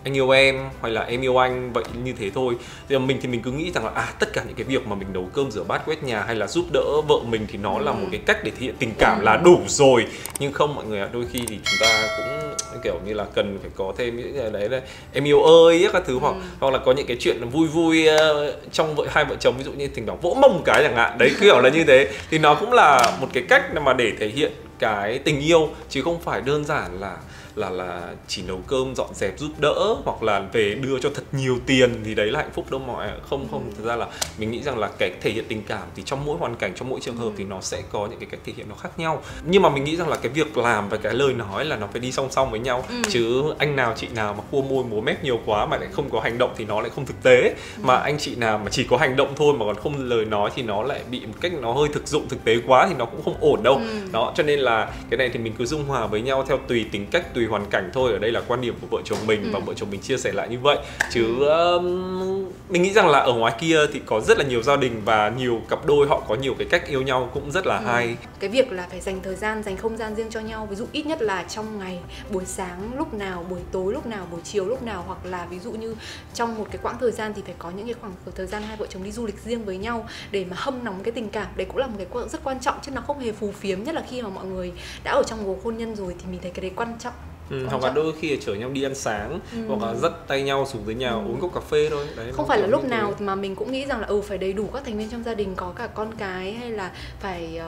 anh yêu em hay là em yêu anh, vậy như thế thôi. Thì mình cứ nghĩ rằng là tất cả những cái việc mà mình nấu cơm rửa bát quét nhà hay là giúp đỡ vợ mình thì nó là một cái cách để thể hiện tình cảm là đủ rồi. Nhưng không mọi người ạ, đôi khi thì chúng ta cũng kiểu như là cần phải có thêm những cái đấy là em yêu ơi các thứ, hoặc là có những cái chuyện vui vui trong hai vợ chồng, ví dụ như thỉnh thoảng vỗ mông một cái chẳng hạn, đấy kiểu là như thế, thì nó cũng là một cái cách mà để thể hiện cái tình yêu, chứ không phải đơn giản là chỉ nấu cơm dọn dẹp giúp đỡ hoặc là về đưa cho thật nhiều tiền thì đấy là hạnh phúc đâu mọi. Không, thực ra là mình nghĩ rằng là cái thể hiện tình cảm thì trong mỗi hoàn cảnh, trong mỗi trường hợp thì nó sẽ có những cái cách thể hiện nó khác nhau. Nhưng mà mình nghĩ rằng là cái việc làm và cái lời nói là nó phải đi song song với nhau. Chứ anh nào chị nào mà khua môi múa mép nhiều quá mà lại không có hành động thì nó lại không thực tế. Mà anh chị nào mà chỉ có hành động thôi mà còn không lời nói thì nó lại bị một cách nó hơi thực dụng, thực tế quá thì nó cũng không ổn đâu. Đó, cho nên là cái này thì mình cứ dung hòa với nhau theo tùy tính cách, tùy hoàn cảnh thôi. Ở đây là quan điểm của vợ chồng mình và vợ chồng mình chia sẻ lại như vậy. Chứ mình nghĩ rằng là ở ngoài kia thì có rất là nhiều gia đình và nhiều cặp đôi họ có nhiều cái cách yêu nhau cũng rất là hay. Cái việc là phải dành thời gian, dành không gian riêng cho nhau, ví dụ ít nhất là trong ngày, buổi sáng lúc nào, buổi tối lúc nào, buổi chiều lúc nào, hoặc là ví dụ như trong một cái quãng thời gian thì phải có những cái khoảng thời gian hai vợ chồng đi du lịch riêng với nhau để mà hâm nóng cái tình cảm. Đấy cũng là một cái rất quan trọng, chứ nó không hề phù phiếm, nhất là khi mà mọi người đã ở trong cuộc hôn nhân rồi thì mình thấy cái đấy quan trọng. Hoặc là đôi khi chở nhau đi ăn sáng, hoặc là dắt tay nhau xuống dưới nhà uống cốc cà phê thôi. Đấy, không phải là lúc nào mà mình cũng nghĩ rằng là phải đầy đủ các thành viên trong gia đình, có cả con cái hay là phải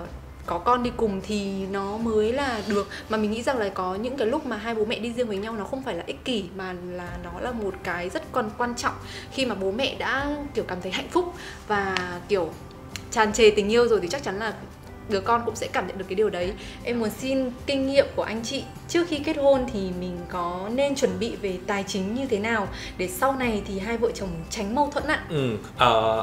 có con đi cùng thì nó mới là được. Mà mình nghĩ rằng là có những cái lúc mà hai bố mẹ đi riêng với nhau nó không phải là ích kỷ, mà là nó là một cái rất quan trọng. Khi mà bố mẹ đã kiểu cảm thấy hạnh phúc và kiểu tràn trề tình yêu rồi thì chắc chắn là đứa con cũng sẽ cảm nhận được cái điều đấy. Em muốn xin kinh nghiệm của anh chị, trước khi kết hôn thì mình có nên chuẩn bị về tài chính như thế nào để sau này thì hai vợ chồng tránh mâu thuẫn ạ?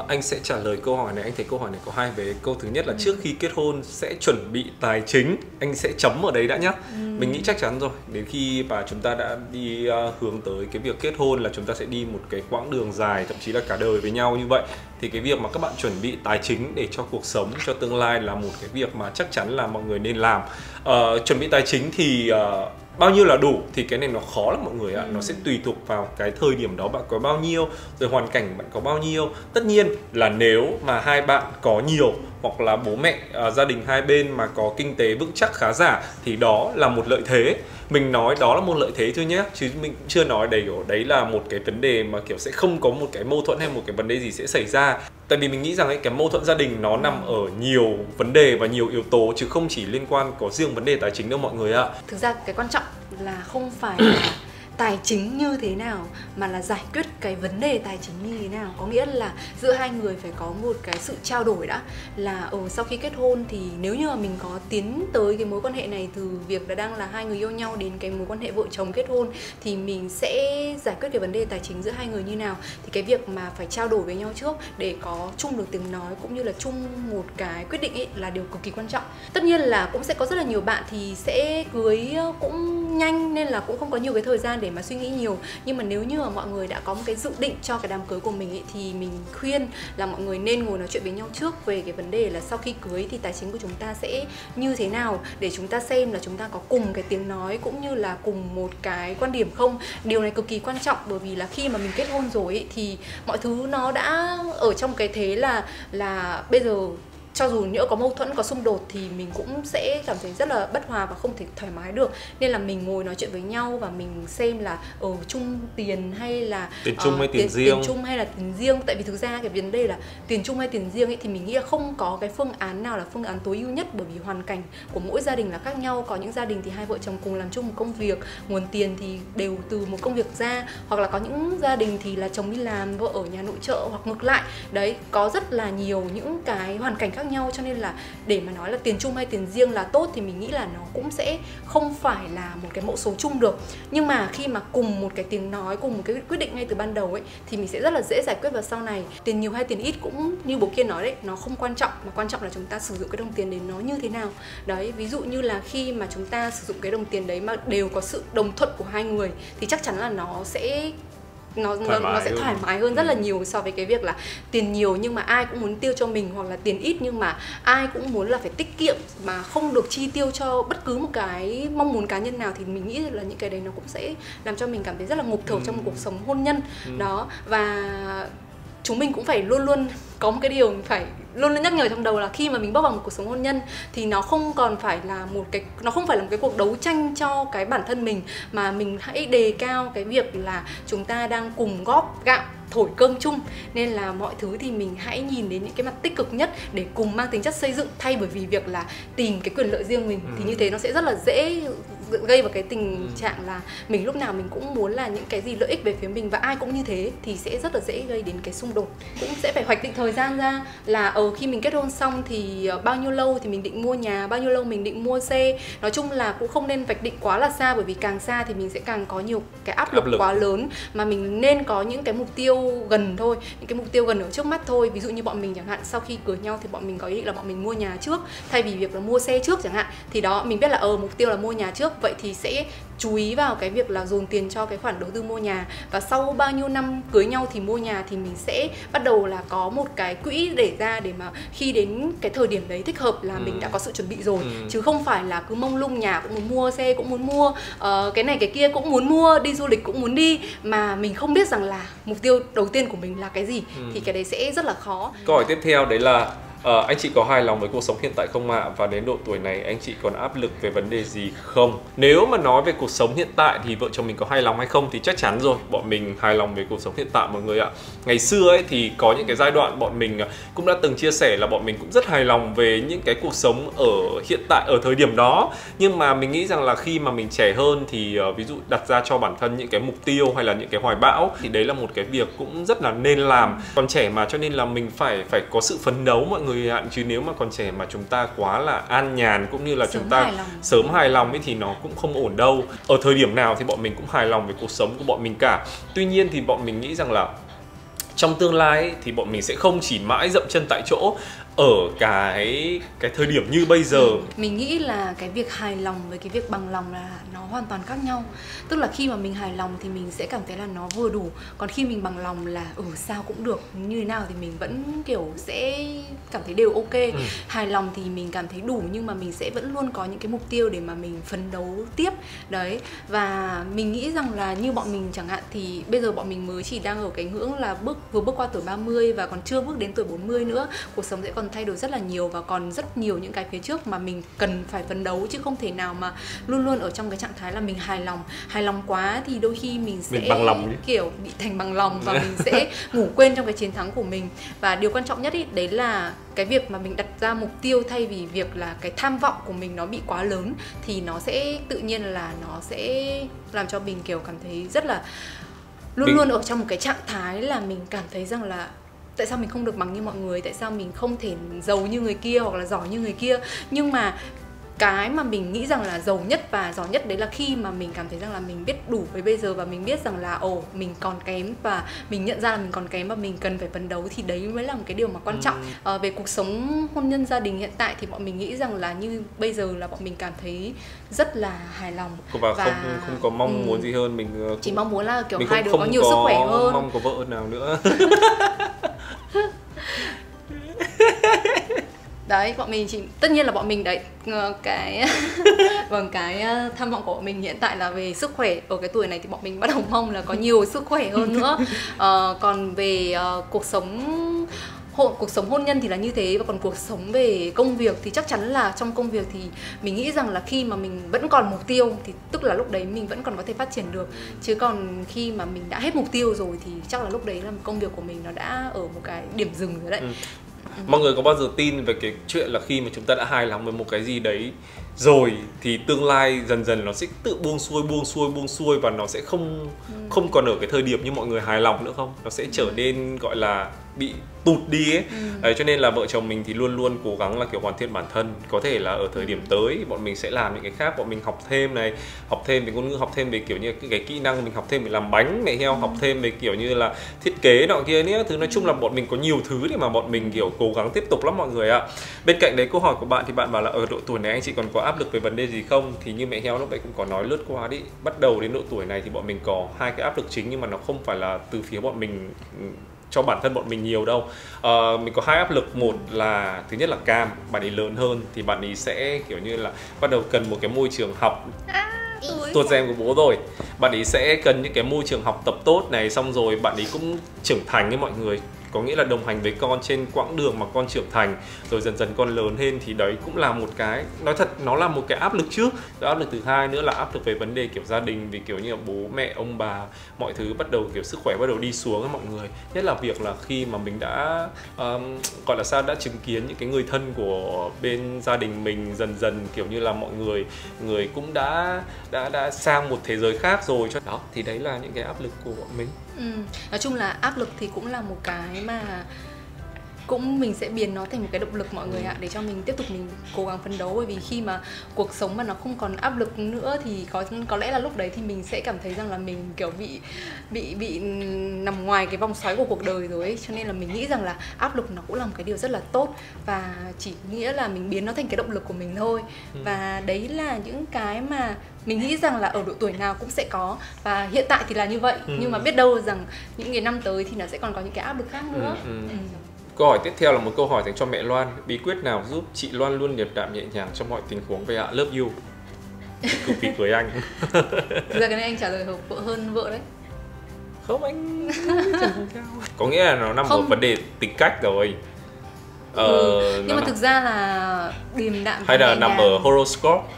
Anh sẽ trả lời câu hỏi này. Anh thấy câu hỏi này có hai vế. Câu thứ nhất là trước khi kết hôn sẽ chuẩn bị tài chính. Anh sẽ chấm ở đấy đã nhá. Mình nghĩ chắc chắn rồi, đến khi mà chúng ta đã đi hướng tới cái việc kết hôn là chúng ta sẽ đi một cái quãng đường dài, thậm chí là cả đời với nhau như vậy, thì cái việc mà các bạn chuẩn bị tài chính để cho cuộc sống, cho tương lai là một cái việc mà chắc chắn là mọi người nên làm. Chuẩn bị tài chính thì bao nhiêu là đủ thì cái này nó khó lắm mọi người ạ. Nó sẽ tùy thuộc vào cái thời điểm đó bạn có bao nhiêu, rồi hoàn cảnh bạn có bao nhiêu. Tất nhiên là nếu mà hai bạn có nhiều, hoặc là bố mẹ gia đình hai bên mà có kinh tế vững chắc khá giả thì đó là một lợi thế. Mình nói đó là một lợi thế thôi nhé, chứ mình chưa nói đấy là một cái vấn đề mà kiểu sẽ không có một cái mâu thuẫn hay một cái vấn đề gì sẽ xảy ra. Tại vì mình nghĩ rằng ấy, cái mâu thuẫn gia đình nó nằm ở nhiều vấn đề và nhiều yếu tố, chứ không chỉ liên quan có riêng vấn đề tài chính đâu mọi người ạ. Thực ra cái quan trọng là không phải là tài chính như thế nào, mà là giải quyết cái vấn đề tài chính như thế nào. Có nghĩa là giữa hai người phải có một cái sự trao đổi đã, là sau khi kết hôn thì nếu như mà mình có tiến tới cái mối quan hệ này từ việc là đang là hai người yêu nhau đến cái mối quan hệ vợ chồng kết hôn, thì mình sẽ giải quyết cái vấn đề tài chính giữa hai người như nào. Thì cái việc mà phải trao đổi với nhau trước để có chung được tiếng nói cũng như là chung một cái quyết định ấy là điều cực kỳ quan trọng. Tất nhiên là cũng sẽ có rất là nhiều bạn thì sẽ cưới cũng nhanh nên là cũng không có nhiều cái thời gian để mà suy nghĩ nhiều. Nhưng mà nếu như mà mọi người đã có một cái dự định cho cái đám cưới của mình ấy, thì mình khuyên là mọi người nên ngồi nói chuyện với nhau trước về cái vấn đề là sau khi cưới thì tài chính của chúng ta sẽ như thế nào, để chúng ta xem là chúng ta có cùng cái tiếng nói cũng như là cùng một cái quan điểm không. Điều này cực kỳ quan trọng, bởi vì là khi mà mình kết hôn rồi ấy, thì mọi thứ nó đã ở trong cái thế là bây giờ cho dù nhỡ có mâu thuẫn, có xung đột thì mình cũng sẽ cảm thấy rất là bất hòa và không thể thoải mái được. Nên là mình ngồi nói chuyện với nhau và mình xem là chung tiền hay là tiền chung hay tiền riêng, tiền chung hay là tiền riêng. Tại vì thực ra cái vấn đề là tiền chung hay tiền riêng ấy, thì mình nghĩ là không có cái phương án nào là phương án tối ưu nhất, bởi vì hoàn cảnh của mỗi gia đình là khác nhau. Có những gia đình thì hai vợ chồng cùng làm chung một công việc, nguồn tiền thì đều từ một công việc ra, hoặc là có những gia đình thì là chồng đi làm, vợ ở nhà nội trợ, hoặc ngược lại. Đấy, có rất là nhiều những cái hoàn cảnh khác nhau, cho nên là để mà nói là tiền chung hay tiền riêng là tốt thì mình nghĩ là nó cũng sẽ không phải là một cái mẫu số chung được. Nhưng mà khi mà cùng một cái tiếng nói, cùng một cái quyết định ngay từ ban đầu ấy, thì mình sẽ rất là dễ giải quyết vào sau này. Tiền nhiều hay tiền ít cũng như bố kia nói đấy, nó không quan trọng, mà quan trọng là chúng ta sử dụng cái đồng tiền đấy nó như thế nào. Đấy, ví dụ như là khi mà chúng ta sử dụng cái đồng tiền đấy mà đều có sự đồng thuận của hai người thì chắc chắn là nó sẽ thoải mái hơn rất là nhiều so với cái việc là tiền nhiều nhưng mà ai cũng muốn tiêu cho mình, hoặc là tiền ít nhưng mà ai cũng muốn là phải tiết kiệm mà không được chi tiêu cho bất cứ một cái mong muốn cá nhân nào. Thì mình nghĩ là những cái đấy nó cũng sẽ làm cho mình cảm thấy rất là ngộp thở trong một cuộc sống hôn nhân đó. Và chúng mình cũng phải luôn luôn có một cái điều mình phải luôn luôn nhắc nhở trong đầu là khi mà mình bước vào một cuộc sống hôn nhân thì nó không phải là một cái cuộc đấu tranh cho cái bản thân mình, mà mình hãy đề cao cái việc là chúng ta đang cùng góp gạo thổi cơm chung. Nên là mọi thứ thì mình hãy nhìn đến những cái mặt tích cực nhất để cùng mang tính chất xây dựng, thay bởi vì việc là tìm cái quyền lợi riêng mình. Thì như thế nó sẽ rất là dễ gây vào cái tình trạng là mình lúc nào mình cũng muốn là những cái gì lợi ích về phía mình, và ai cũng như thế thì sẽ rất là dễ gây đến cái xung đột. Cũng sẽ phải hoạch định thời gian ra là khi mình kết hôn xong thì bao nhiêu lâu thì mình định mua nhà, bao nhiêu lâu mình định mua xe. Nói chung là cũng không nên vạch định quá là xa, bởi vì càng xa thì mình sẽ càng có nhiều cái áp lực quá lớn, mà mình nên có những cái mục tiêu gần thôi, những cái mục tiêu gần ở trước mắt thôi. Ví dụ như bọn mình chẳng hạn, sau khi cưới nhau thì bọn mình có ý định là bọn mình mua nhà trước thay vì việc là mua xe trước chẳng hạn. Thì đó, mình biết là mục tiêu là mua nhà trước, vậy thì sẽ chú ý vào cái việc là dồn tiền cho cái khoản đầu tư mua nhà. Và sau bao nhiêu năm cưới nhau thì mua nhà thì mình sẽ bắt đầu là có một cái quỹ để ra, để mà khi đến cái thời điểm đấy thích hợp là mình đã có sự chuẩn bị rồi. Chứ không phải là cứ mông lung, nhà cũng muốn mua, xe cũng muốn mua, cái này cái kia cũng muốn mua, đi du lịch cũng muốn đi, mà mình không biết rằng là mục tiêu đầu tiên của mình là cái gì. Thì cái đấy sẽ rất là khó. Câu hỏi tiếp theo đấy là anh chị có hài lòng với cuộc sống hiện tại không ạ? Và đến độ tuổi này anh chị còn áp lực về vấn đề gì không? Nếu mà nói về cuộc sống hiện tại thì vợ chồng mình có hài lòng hay không thì chắc chắn rồi, bọn mình hài lòng về cuộc sống hiện tại mọi người ạ. Ngày xưa ấy thì có những cái giai đoạn bọn mình cũng đã từng chia sẻ là bọn mình cũng rất hài lòng về những cái cuộc sống ở hiện tại ở thời điểm đó. Nhưng mà mình nghĩ rằng là khi mà mình trẻ hơn thì ví dụ đặt ra cho bản thân những cái mục tiêu hay là những cái hoài bão thì đấy là một cái việc cũng rất là nên làm. Còn trẻ mà, cho nên là mình phải có sự phấn đấu mọi người ạ. Chứ nếu mà còn trẻ mà chúng ta quá là an nhàn cũng như là chúng ta sớm hài lòng ấy thì nó cũng không ổn đâu. Ở thời điểm nào thì bọn mình cũng hài lòng với cuộc sống của bọn mình cả. Tuy nhiên thì bọn mình nghĩ rằng là trong tương lai ấy, thì bọn mình sẽ không chỉ mãi dậm chân tại chỗ ở cái thời điểm như bây giờ. Mình nghĩ là cái việc hài lòng với cái việc bằng lòng là nó hoàn toàn khác nhau. Tức là khi mà mình hài lòng thì mình sẽ cảm thấy là nó vừa đủ. Còn khi mình bằng lòng là sao cũng được, như thế nào thì mình vẫn kiểu sẽ cảm thấy đều ok. Hài lòng thì mình cảm thấy đủ, nhưng mà mình sẽ vẫn luôn có những cái mục tiêu để mà mình phấn đấu tiếp. Đấy, và mình nghĩ rằng là như bọn mình chẳng hạn thì bây giờ bọn mình mới chỉ đang ở cái ngưỡng là bước vừa bước qua tuổi 30 và còn chưa bước đến tuổi 40 nữa. Cuộc sống sẽ còn thay đổi rất là nhiều và còn rất nhiều những cái phía trước mà mình cần phải phấn đấu, chứ không thể nào mà luôn luôn ở trong cái trạng thái là mình hài lòng. Hài lòng quá thì đôi khi mình sẽ bằng lòng kiểu bị thành bằng lòng và mình sẽ ngủ quên trong cái chiến thắng của mình. Và điều quan trọng nhất ý, đấy là cái việc mà mình đặt ra mục tiêu thay vì việc là cái tham vọng của mình nó bị quá lớn, thì nó sẽ tự nhiên là nó sẽ làm cho mình kiểu cảm thấy rất là luôn ở trong một cái trạng thái là mình cảm thấy rằng là tại sao mình không được bằng như mọi người, tại sao mình không thể giàu như người kia hoặc là giỏi như người kia. Nhưng mà cái mà mình nghĩ rằng là giàu nhất và giỏi nhất đấy là khi mà mình cảm thấy rằng là mình biết đủ với bây giờ và mình biết rằng là mình còn kém và mình nhận ra là mình còn kém và mình cần phải phấn đấu, thì đấy mới là một cái điều mà quan trọng. Về cuộc sống hôn nhân gia đình hiện tại thì bọn mình nghĩ rằng là như bây giờ là bọn mình cảm thấy rất là hài lòng và không có mong muốn gì hơn. Mình chỉ mong muốn là kiểu mình hai đứa có nhiều sức khỏe hơn, mong có vợ nào nữa. Đấy, bọn mình tất nhiên là bọn mình đấy cái cái tham vọng của bọn mình hiện tại là về sức khỏe. Ở cái tuổi này thì bọn mình bắt đầu mong là có nhiều sức khỏe hơn nữa. Còn về cuộc sống hôn nhân thì là như thế. Và còn cuộc sống về công việc thì chắc chắn là trong công việc thì mình nghĩ rằng là khi mà mình vẫn còn mục tiêu thì tức là lúc đấy mình vẫn còn có thể phát triển được. Chứ còn khi mà mình đã hết mục tiêu rồi thì chắc là lúc đấy là công việc của mình nó đã ở một cái điểm dừng rồi đấy. Mọi người có bao giờ tin về cái chuyện là khi mà chúng ta đã hài lòng với một cái gì đấy rồi thì tương lai dần dần nó sẽ tự buông xuôi và nó sẽ không còn ở cái thời điểm như mọi người hài lòng nữa không? Nó sẽ trở nên gọi là bị tụt đi ấy. Đấy, cho nên là vợ chồng mình thì luôn luôn cố gắng là kiểu hoàn thiện bản thân. Có thể là ở thời điểm tới bọn mình sẽ làm những cái khác, bọn mình học thêm về ngôn ngữ, học thêm về kiểu như cái kỹ năng, mình học thêm về làm bánh mẹ heo, học thêm về kiểu như là thiết kế nọ kia nữa. Nói chung là bọn mình có nhiều thứ để mà bọn mình kiểu cố gắng tiếp tục lắm mọi người ạ. Bên cạnh đấy câu hỏi của bạn thì bạn bảo là ở độ tuổi này anh chị còn có áp lực về vấn đề gì không? Thì như mẹ heo lúc đấy cũng có nói lướt qua đi. Bắt đầu đến độ tuổi này thì bọn mình có hai cái áp lực chính, nhưng mà nó không phải là từ phía bọn mình cho bản thân bọn mình nhiều đâu. Mình có hai áp lực. Một là thứ nhất là Cam, bạn ấy lớn hơn thì bạn ấy sẽ kiểu như là bắt đầu cần một cái môi trường học tuột rèm của bố rồi. Bạn ấy sẽ cần những cái môi trường học tập tốt này, xong rồi bạn ấy cũng trưởng thành với mọi người. Có nghĩa là đồng hành với con trên quãng đường mà con trưởng thành, rồi dần dần con lớn lên, thì đấy cũng là một cái, nói thật nó là một cái áp lực trước. Rồi áp lực thứ hai nữa là áp lực về vấn đề kiểu gia đình, vì kiểu như là bố mẹ ông bà mọi thứ bắt đầu kiểu sức khỏe bắt đầu đi xuống với mọi người. Nhất là việc là khi mà mình đã gọi là sao, đã chứng kiến những cái người thân của bên gia đình mình dần dần kiểu như là mọi người cũng đã sang một thế giới khác rồi. Cho đó thì đấy là những cái áp lực của bọn mình. Nói chung là áp lực thì cũng là một cái mà cũng mình sẽ biến nó thành một cái động lực mọi người ạ, để cho mình tiếp tục mình cố gắng phấn đấu. Bởi vì khi mà cuộc sống mà nó không còn áp lực nữa thì có lẽ là lúc đấy thì mình sẽ cảm thấy rằng là mình kiểu bị nằm ngoài cái vòng xoáy của cuộc đời rồi ấy. Cho nên là mình nghĩ rằng là áp lực nó cũng là một cái điều rất là tốt, và chỉ nghĩa là mình biến nó thành cái động lực của mình thôi. Và đấy là những cái mà mình nghĩ rằng là ở độ tuổi nào cũng sẽ có, và hiện tại thì là như vậy. Nhưng mà biết đâu rằng những cái năm tới thì nó sẽ còn có những cái áp lực khác nữa. Câu hỏi tiếp theo là một câu hỏi dành cho mẹ Loan. Bí quyết nào giúp chị Loan luôn điềm đạm nhẹ nhàng trong mọi tình huống về ạ? Love you. Cực kỳ cười anh. Thực ra cái này anh trả lời hợp vợ hơn vợ đấy. Không, anh có nghĩa là nó nằm ở vấn đề tính cách rồi. Nhưng mà thực ra là điềm đạm hay là nằm ở horoscope.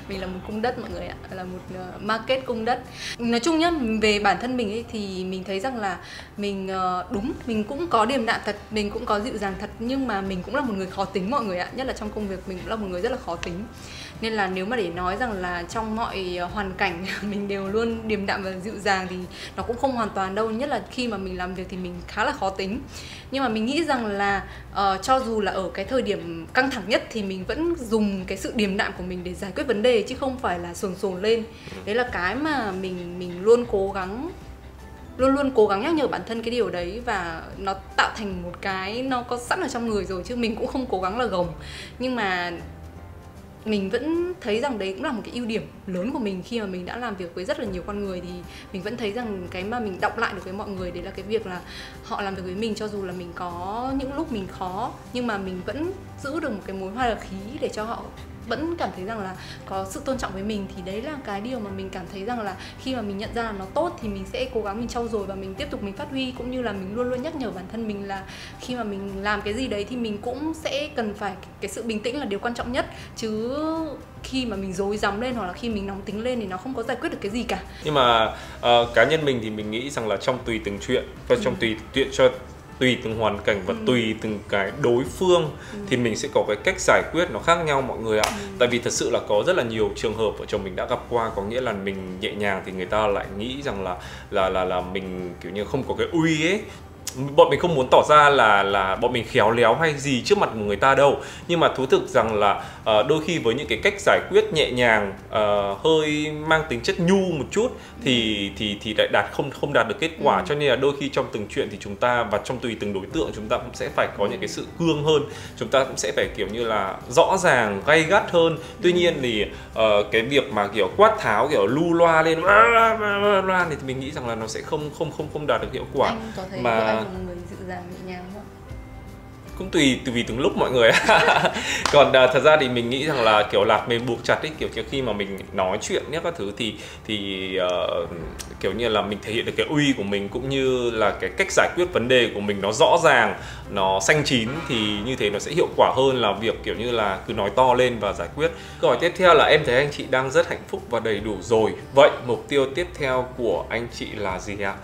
Mình là một cung đất mọi người ạ, là một market cung đất. Nói chung nhá, về bản thân mình ấy thì mình thấy rằng là mình đúng, mình cũng có điềm đạm thật, mình cũng có dịu dàng thật, nhưng mà mình cũng là một người khó tính mọi người ạ. Nhất là trong công việc mình cũng là một người rất là khó tính. Nên là nếu mà để nói rằng là trong mọi hoàn cảnh mình đều luôn điềm đạm và dịu dàng thì nó cũng không hoàn toàn đâu. Nhất là khi mà mình làm việc thì mình khá là khó tính. Nhưng mà mình nghĩ rằng là cho dù là ở cái thời điểm căng thẳng nhất thì mình vẫn dùng cái sự điềm đạm của mình để giải quyết vấn đề, chứ không phải là sồn sồn lên. Đấy là cái mà mình luôn cố gắng nhắc nhở bản thân cái điều đấy, và nó tạo thành một cái nó có sẵn ở trong người rồi, chứ mình cũng không cố gắng là gồng. Nhưng mà mình vẫn thấy rằng đấy cũng là một cái ưu điểm lớn của mình. Khi mà mình đã làm việc với rất là nhiều con người thì mình vẫn thấy rằng cái mà mình đọc lại được với mọi người đấy là cái việc là họ làm việc với mình, cho dù là mình có những lúc mình khó, nhưng mà mình vẫn giữ được một cái mối hòa khí để cho họ vẫn cảm thấy rằng là có sự tôn trọng với mình, thì đấy là cái điều mà mình cảm thấy rằng là khi mà mình nhận ra là nó tốt thì mình sẽ cố gắng mình trau dồi và mình tiếp tục mình phát huy, cũng như là mình luôn luôn nhắc nhở bản thân mình là khi mà mình làm cái gì đấy thì mình cũng sẽ cần phải cái sự bình tĩnh là điều quan trọng nhất, chứ khi mà mình rối rắm lên hoặc là khi mình nóng tính lên thì nó không có giải quyết được cái gì cả. Nhưng mà cá nhân mình thì mình nghĩ rằng là trong tùy từng chuyện và trong tùy từng hoàn cảnh và tùy từng cái đối phương thì mình sẽ có cái cách giải quyết nó khác nhau mọi người ạ. Tại vì thật sự là có rất là nhiều trường hợp vợ chồng mình đã gặp qua, có nghĩa là mình nhẹ nhàng thì người ta lại nghĩ rằng là mình kiểu như không có cái uy ấy. Bọn mình không muốn tỏ ra là bọn mình khéo léo hay gì trước mặt người ta đâu, nhưng mà thú thực rằng là đôi khi với những cái cách giải quyết nhẹ nhàng, hơi mang tính chất nhu một chút thì lại không đạt được kết quả. Cho nên là đôi khi trong từng chuyện thì chúng ta, và trong tùy từng đối tượng, chúng ta cũng sẽ phải có những cái sự cương hơn, chúng ta cũng sẽ phải kiểu như là rõ ràng, gay gắt hơn. Tuy nhiên thì cái việc mà kiểu quát tháo, kiểu lu loa lên thì mình nghĩ rằng là nó sẽ không đạt được hiệu quả. Anh có thấy anh là một người dịu dàng nhẹ nhàng không? Cũng tùy từng lúc mọi người. Còn thật ra thì mình nghĩ rằng là kiểu lạc mềm buộc chặt ấy, kiểu khi mà mình nói chuyện nhé các thứ thì kiểu như là mình thể hiện được cái uy của mình, cũng như là cái cách giải quyết vấn đề của mình nó rõ ràng, nó xanh chín, thì như thế nó sẽ hiệu quả hơn là việc kiểu như là cứ nói to lên và giải quyết. Câu hỏi tiếp theo là em thấy anh chị đang rất hạnh phúc và đầy đủ rồi. Vậy mục tiêu tiếp theo của anh chị là gì ạ?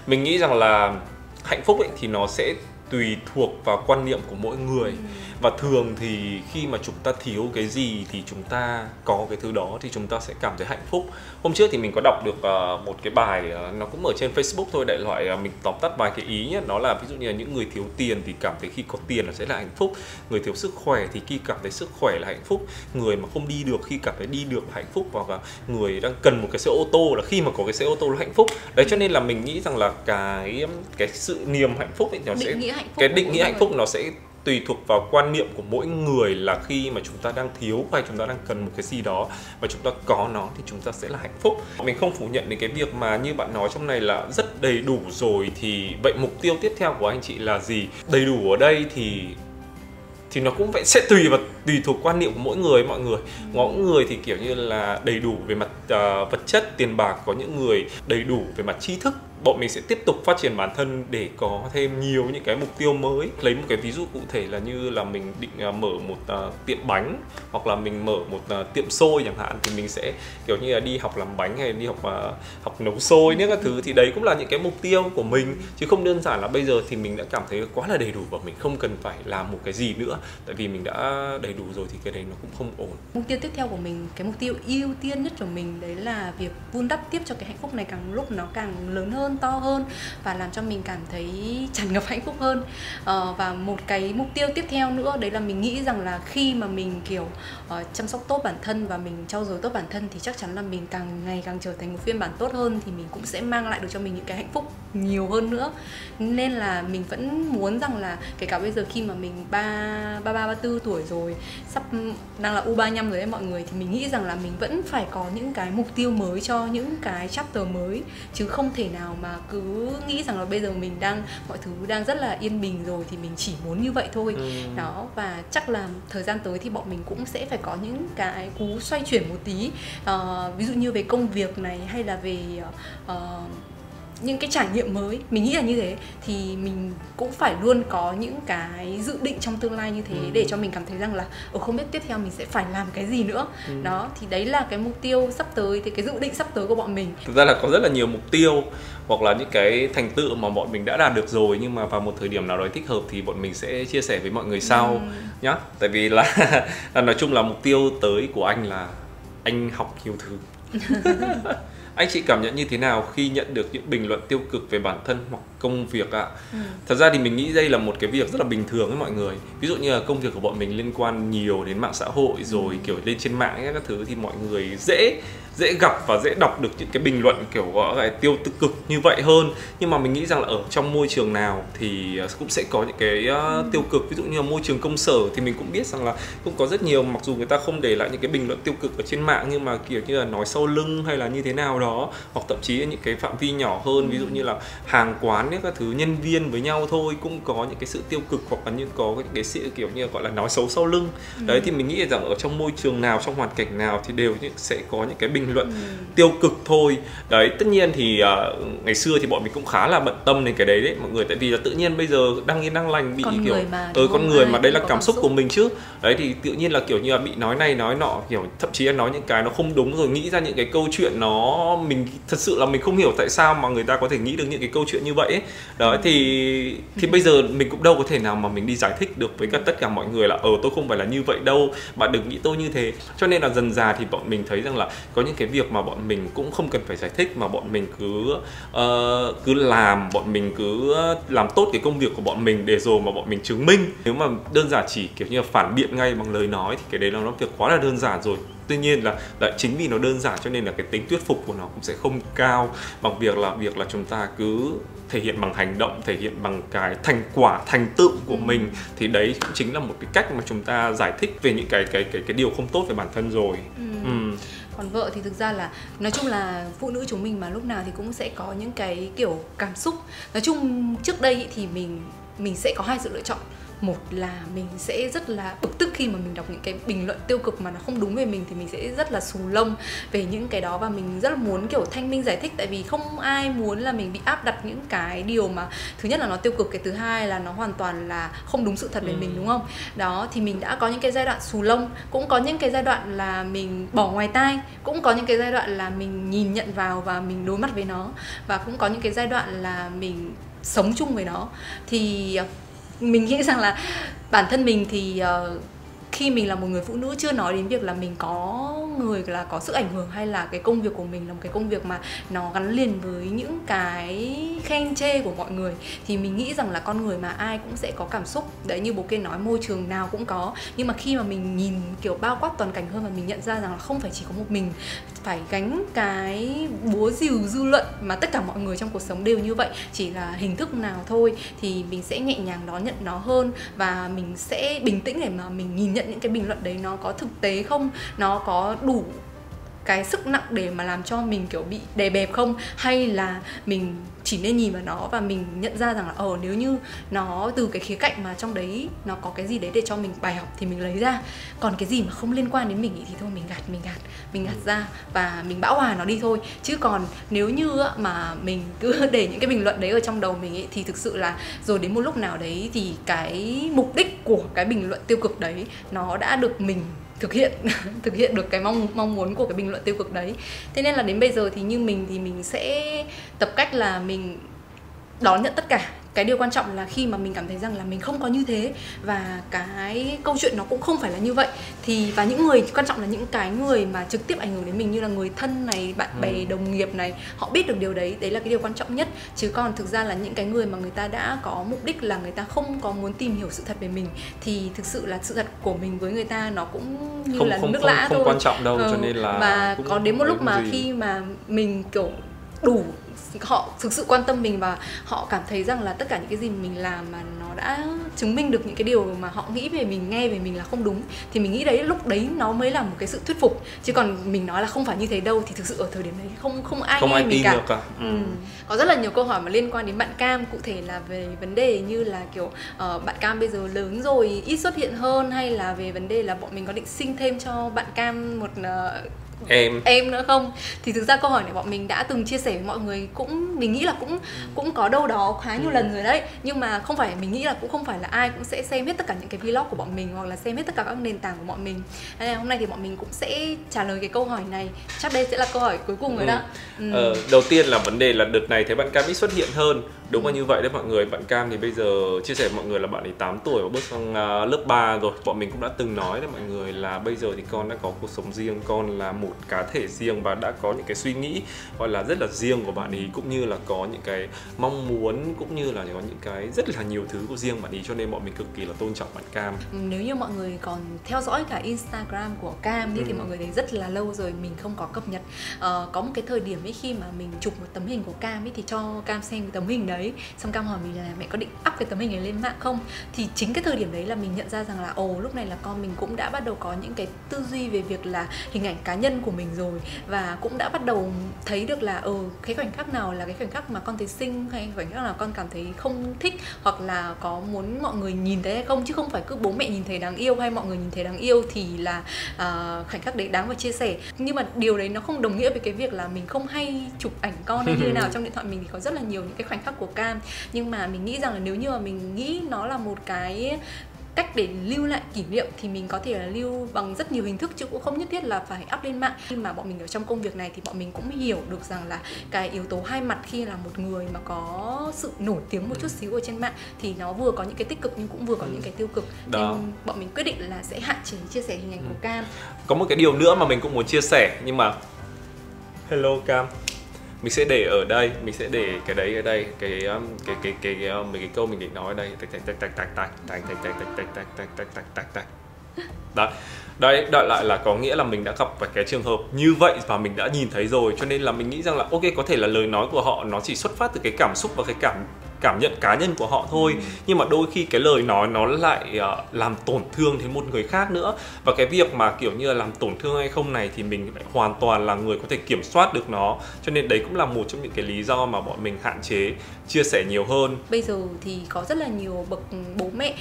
Mình nghĩ rằng là hạnh phúc ấy thì nó sẽ tùy thuộc vào quan niệm của mỗi người. Và thường thì khi mà chúng ta thiếu cái gì thì chúng ta có cái thứ đó thì chúng ta sẽ cảm thấy hạnh phúc. Hôm trước thì mình có đọc được một cái bài, nó cũng ở trên Facebook thôi, đại loại mình tóm tắt vài cái ý nhé. Nó là ví dụ như là những người thiếu tiền thì cảm thấy khi có tiền là sẽ là hạnh phúc, người thiếu sức khỏe thì khi cảm thấy sức khỏe là hạnh phúc, người mà không đi được khi cảm thấy đi được là hạnh phúc, và người đang cần một cái xe ô tô là khi mà có cái xe ô tô là hạnh phúc. Đấy, cho nên là mình nghĩ rằng là cái sự niềm hạnh phúc ấy, nó sẽ cái định nghĩa hạnh phúc nó sẽ tùy thuộc vào quan niệm của mỗi người, là khi mà chúng ta đang thiếu hay chúng ta đang cần một cái gì đó và chúng ta có nó thì chúng ta sẽ là hạnh phúc. Mình không phủ nhận đến cái việc mà như bạn nói trong này là rất đầy đủ rồi, thì vậy mục tiêu tiếp theo của anh chị là gì? Đầy đủ ở đây thì nó cũng vậy, sẽ tùy thuộc quan niệm của mỗi người mọi người. Có những người thì kiểu như là đầy đủ về mặt vật chất, tiền bạc, có những người đầy đủ về mặt tri thức. Bọn mình sẽ tiếp tục phát triển bản thân để có thêm nhiều những cái mục tiêu mới. Lấy một cái ví dụ cụ thể là như là mình định mở một tiệm bánh, hoặc là mình mở một tiệm xôi chẳng hạn, thì mình sẽ kiểu như là đi học làm bánh hay đi học nấu xôi nữa các thứ. Thì đấy cũng là những cái mục tiêu của mình, chứ không đơn giản là bây giờ thì mình đã cảm thấy quá là đầy đủ và mình không cần phải làm một cái gì nữa, tại vì mình đã đầy đủ rồi thì cái đấy nó cũng không ổn. Mục tiêu tiếp theo của mình, cái mục tiêu ưu tiên nhất của mình đấy là việc vun đắp tiếp cho cái hạnh phúc này càng lúc nó càng lớn hơn, to hơn và làm cho mình cảm thấy tràn ngập hạnh phúc hơn. Và một cái mục tiêu tiếp theo nữa đấy là mình nghĩ rằng là khi mà mình kiểu chăm sóc tốt bản thân và mình trau dồi tốt bản thân thì chắc chắn là mình càng ngày càng trở thành một phiên bản tốt hơn, thì mình cũng sẽ mang lại được cho mình những cái hạnh phúc nhiều hơn nữa. Nên là mình vẫn muốn rằng là kể cả bây giờ khi mà mình 34 tuổi rồi, sắp đang là U35 rồi đấy mọi người, thì mình nghĩ rằng là mình vẫn phải có những cái mục tiêu mới cho những cái chapter mới, chứ không thể nào mà cứ nghĩ rằng là bây giờ mình mọi thứ đang rất là yên bình rồi thì mình chỉ muốn như vậy thôi. Đó, và chắc là thời gian tới thì bọn mình cũng sẽ phải có những cái cú xoay chuyển một tí, ví dụ như về công việc này hay là về những cái trải nghiệm mới. Mình nghĩ là như thế thì mình cũng phải luôn có những cái dự định trong tương lai như thế, để cho mình cảm thấy rằng là không biết tiếp theo mình sẽ phải làm cái gì nữa. Đó, thì đấy là cái mục tiêu sắp tới, thì cái dự định sắp tới của bọn mình. Thực ra là có rất là nhiều mục tiêu hoặc là những cái thành tựu mà bọn mình đã đạt được rồi, nhưng mà vào một thời điểm nào đó thích hợp thì bọn mình sẽ chia sẻ với mọi người sau nhá. Tại vì là nói chung là mục tiêu tới của anh là anh học nhiều thứ. Anh chị cảm nhận như thế nào khi nhận được những bình luận tiêu cực về bản thân hoặc công việc ạ? Thật ra thì mình nghĩ đây là một cái việc rất là bình thường với mọi người. Ví dụ như là công việc của bọn mình liên quan nhiều đến mạng xã hội rồi, kiểu lên trên mạng ấy, các thứ, thì mọi người dễ gặp và dễ đọc được những cái bình luận kiểu gọi là tiêu cực như vậy hơn. Nhưng mà mình nghĩ rằng là ở trong môi trường nào thì cũng sẽ có những cái tiêu cực. Ví dụ như là môi trường công sở thì mình cũng biết rằng là cũng có rất nhiều, mặc dù người ta không để lại những cái bình luận tiêu cực ở trên mạng, nhưng mà kiểu như là nói sau lưng hay là như thế nào đó, hoặc thậm chí những cái phạm vi nhỏ hơn, ví dụ như là hàng quán quán ấy, các thứ nhân viên với nhau thôi cũng có những cái sự tiêu cực, hoặc là có những cái sự kiểu như gọi là nói xấu sau lưng. Đấy thì mình nghĩ rằng ở trong môi trường nào, trong hoàn cảnh nào thì đều sẽ có những cái bình luận tiêu cực thôi. Đấy, tất nhiên thì ngày xưa thì bọn mình cũng khá là bận tâm đến cái đấy mọi người, tại vì là tự nhiên bây giờ đang yên đang lành bị con kiểu con người mà đấy là cảm xúc của mình chứ. Đấy thì tự nhiên là kiểu như là bị nói này nói nọ, kiểu thậm chí là nói những cái nó không đúng, rồi nghĩ ra những cái câu chuyện nó mình thật sự là mình không hiểu tại sao mà người ta có thể nghĩ được những cái câu chuyện như vậy ấy. Đó thì bây giờ mình cũng đâu có thể nào mà mình đi giải thích được với tất cả mọi người là tôi không phải là như vậy đâu, bạn đừng nghĩ tôi như thế. Cho nên là dần dà thì bọn mình thấy rằng là có những cái việc mà bọn mình cũng không cần phải giải thích, mà bọn mình cứ làm, bọn mình cứ làm tốt cái công việc của bọn mình để rồi mà bọn mình chứng minh. Nếu mà đơn giản chỉ kiểu như là phản biện ngay bằng lời nói thì cái đấy nó việc quá là đơn giản rồi. Tuy nhiên là chính vì nó đơn giản cho nên là cái tính thuyết phục của nó cũng sẽ không cao bằng việc là chúng ta cứ thể hiện bằng hành động, thể hiện bằng cái thành quả, thành tựu của mình. Thì đấy cũng chính là một cái cách mà chúng ta giải thích về những cái điều không tốt về bản thân rồi. Còn vợ thì thực ra là nói chung là phụ nữ chúng mình mà lúc nào thì cũng sẽ có những cái kiểu cảm xúc. Nói chung trước đây thì mình sẽ có hai sự lựa chọn. Một là mình sẽ rất là bực tức khi mà mình đọc những cái bình luận tiêu cực mà nó không đúng về mình, thì mình sẽ rất là xù lông về những cái đó, và mình rất là muốn kiểu thanh minh giải thích. Tại vì không ai muốn là mình bị áp đặt những cái điều mà thứ nhất là nó tiêu cực, cái thứ hai là nó hoàn toàn là không đúng sự thật về mình, đúng không? Đó thì mình đã có những cái giai đoạn xù lông, cũng có những cái giai đoạn là mình bỏ ngoài tai, cũng có những cái giai đoạn là mình nhìn nhận vào và mình đối mặt với nó, và cũng có những cái giai đoạn là mình sống chung với nó. Thì mình nghĩ rằng là bản thân mình thì khi mình là một người phụ nữ, chưa nói đến việc là mình có người là có sức ảnh hưởng, hay là cái công việc của mình là một cái công việc mà nó gắn liền với những cái khen chê của mọi người, thì mình nghĩ rằng là con người mà ai cũng sẽ có cảm xúc. Đấy, như bố Kê nói, môi trường nào cũng có. Nhưng mà khi mà mình nhìn kiểu bao quát toàn cảnh hơn, và mình nhận ra rằng là không phải chỉ có một mình phải gánh cái búa rìu dư luận, mà tất cả mọi người trong cuộc sống đều như vậy, chỉ là hình thức nào thôi, thì mình sẽ nhẹ nhàng đón nhận nó hơn, và mình sẽ bình tĩnh để mà mình nhìn nhận những cái bình luận đấy nó có thực tế không, nó có đủ cái sức nặng để mà làm cho mình kiểu bị đè bẹp không, hay là mình chỉ nên nhìn vào nó và mình nhận ra rằng là nếu như nó từ cái khía cạnh mà trong đấy nó có cái gì đấy để cho mình bài học thì mình lấy ra, còn cái gì mà không liên quan đến mình thì thôi mình gạt ra và mình bão hòa nó đi thôi. Chứ còn nếu như mà mình cứ để những cái bình luận đấy ở trong đầu mình ấy, thì thực sự là rồi đến một lúc nào đấy thì cái mục đích của cái bình luận tiêu cực đấy nó đã được mình thực hiện được cái mong muốn của cái bình luận tiêu cực đấy. Thế nên là đến bây giờ thì như mình thì mình sẽ tập cách là mình đón nhận tất cả. Cái điều quan trọng là khi mà mình cảm thấy rằng là mình không có như thế, và cái câu chuyện nó cũng không phải là như vậy, thì và những người quan trọng là những cái người mà trực tiếp ảnh hưởng đến mình, như là người thân này, bạn bè, đồng nghiệp này, họ biết được điều đấy, đấy là cái điều quan trọng nhất. Chứ còn thực ra là những cái người mà người ta đã có mục đích là người ta không có muốn tìm hiểu sự thật về mình, thì thực sự là sự thật của mình với người ta nó cũng như là nước lã thôi, không quan trọng đâu. Cho nên là và có đến một lúc mà khi mà mình kiểu đủ, họ thực sự quan tâm mình và họ cảm thấy rằng là tất cả những cái gì mình làm mà nó đã chứng minh được những cái điều mà họ nghĩ về mình, nghe về mình là không đúng, thì mình nghĩ đấy lúc đấy nó mới là một cái sự thuyết phục. Chứ còn mình nói là không phải như thế đâu thì thực sự ở thời điểm đấy không ai nghe mình cả. Có rất là nhiều câu hỏi mà liên quan đến bạn Cam, cụ thể là về vấn đề như là kiểu bạn Cam bây giờ lớn rồi ít xuất hiện hơn, hay là về vấn đề là bọn mình có định sinh thêm cho bạn Cam một em nữa không. Thì thực ra câu hỏi này bọn mình đã từng chia sẻ với mọi người, cũng mình nghĩ là cũng có đâu đó khá nhiều lần rồi đấy, nhưng mà không phải, mình nghĩ là cũng không phải là ai cũng sẽ xem hết tất cả những cái vlog của bọn mình, hoặc là xem hết tất cả các nền tảng của bọn mình. Nên là hôm nay thì bọn mình cũng sẽ trả lời cái câu hỏi này, chắc đây sẽ là câu hỏi cuối cùng rồi đó. Đầu tiên là vấn đề là đợt này thấy bạn Cam ít xuất hiện hơn, đúng là như vậy đấy mọi người. Bạn Cam thì bây giờ chia sẻ với mọi người là bạn ấy 8 tuổi và bước sang lớp 3 rồi. Bọn mình cũng đã từng nói đấy mọi người là bây giờ thì con đã có cuộc sống riêng, con là một cá thể riêng và đã có những cái suy nghĩ gọi là rất là riêng của bạn ấy, cũng như là có những cái mong muốn, cũng như là có những cái rất là nhiều thứ của riêng bạn ấy, cho nên bọn mình cực kỳ là tôn trọng bạn Cam. Nếu như mọi người còn theo dõi cả Instagram của Cam thì mọi người thấy rất là lâu rồi mình không có cập nhật. Có một cái thời điểm ấy khi mà mình chụp một tấm hình của Cam ấy thì cho Cam xem cái tấm hình đấy, đấy. Xong Cam hỏi mình là mẹ có định up cái tấm hình này lên mạng không? Thì chính cái thời điểm đấy là mình nhận ra rằng là lúc này là con mình cũng đã bắt đầu có những cái tư duy về việc là hình ảnh cá nhân của mình rồi, và cũng đã bắt đầu thấy được là cái khoảnh khắc nào là cái khoảnh khắc mà con thấy xinh, hay khoảnh khắc nào con cảm thấy không thích, hoặc là có muốn mọi người nhìn thấy hay không, chứ không phải cứ bố mẹ nhìn thấy đáng yêu hay mọi người nhìn thấy đáng yêu thì là khoảnh khắc đấy đáng phải chia sẻ. Nhưng mà điều đấy nó không đồng nghĩa với cái việc là mình không hay chụp ảnh con hay như thế nào. Trong điện thoại mình thì có rất là nhiều những cái khoảnh khắc của Cam, nhưng mà mình nghĩ rằng là nếu như mà mình nghĩ nó là một cái cách để lưu lại kỷ niệm thì mình có thể là lưu bằng rất nhiều hình thức, chứ cũng không nhất thiết là phải up lên mạng. Khi mà bọn mình ở trong công việc này thì bọn mình cũng hiểu được rằng là cái yếu tố hai mặt khi là một người mà có sự nổi tiếng một chút xíu ở trên mạng thì nó vừa có những cái tích cực nhưng cũng vừa có những cái tiêu cực. Nên bọn mình quyết định là sẽ hạn chế chia sẻ hình ảnh của Cam. Có một cái điều nữa mà mình cũng muốn chia sẻ, nhưng mà hello Cam, mình sẽ để ở đây, mình sẽ để cái đấy ở đây, mấy cái câu mình định nói ở đây, đấy đại lại là có nghĩa là mình đã gặp phải cái trường hợp như vậy và mình đã nhìn thấy rồi, cho nên là mình nghĩ rằng là ok, có thể là lời nói của họ nó chỉ xuất phát từ cái cảm xúc và cái cảm nhận cá nhân của họ thôi, nhưng mà đôi khi cái lời nói nó lại làm tổn thương đến một người khác nữa. Và cái việc mà kiểu như là làm tổn thương hay không này thì mình phải hoàn toàn là người có thể kiểm soát được nó, cho nên đấy cũng là một trong những cái lý do mà bọn mình hạn chế chia sẻ nhiều hơn. Bây giờ thì có rất là nhiều bậc bố mẹ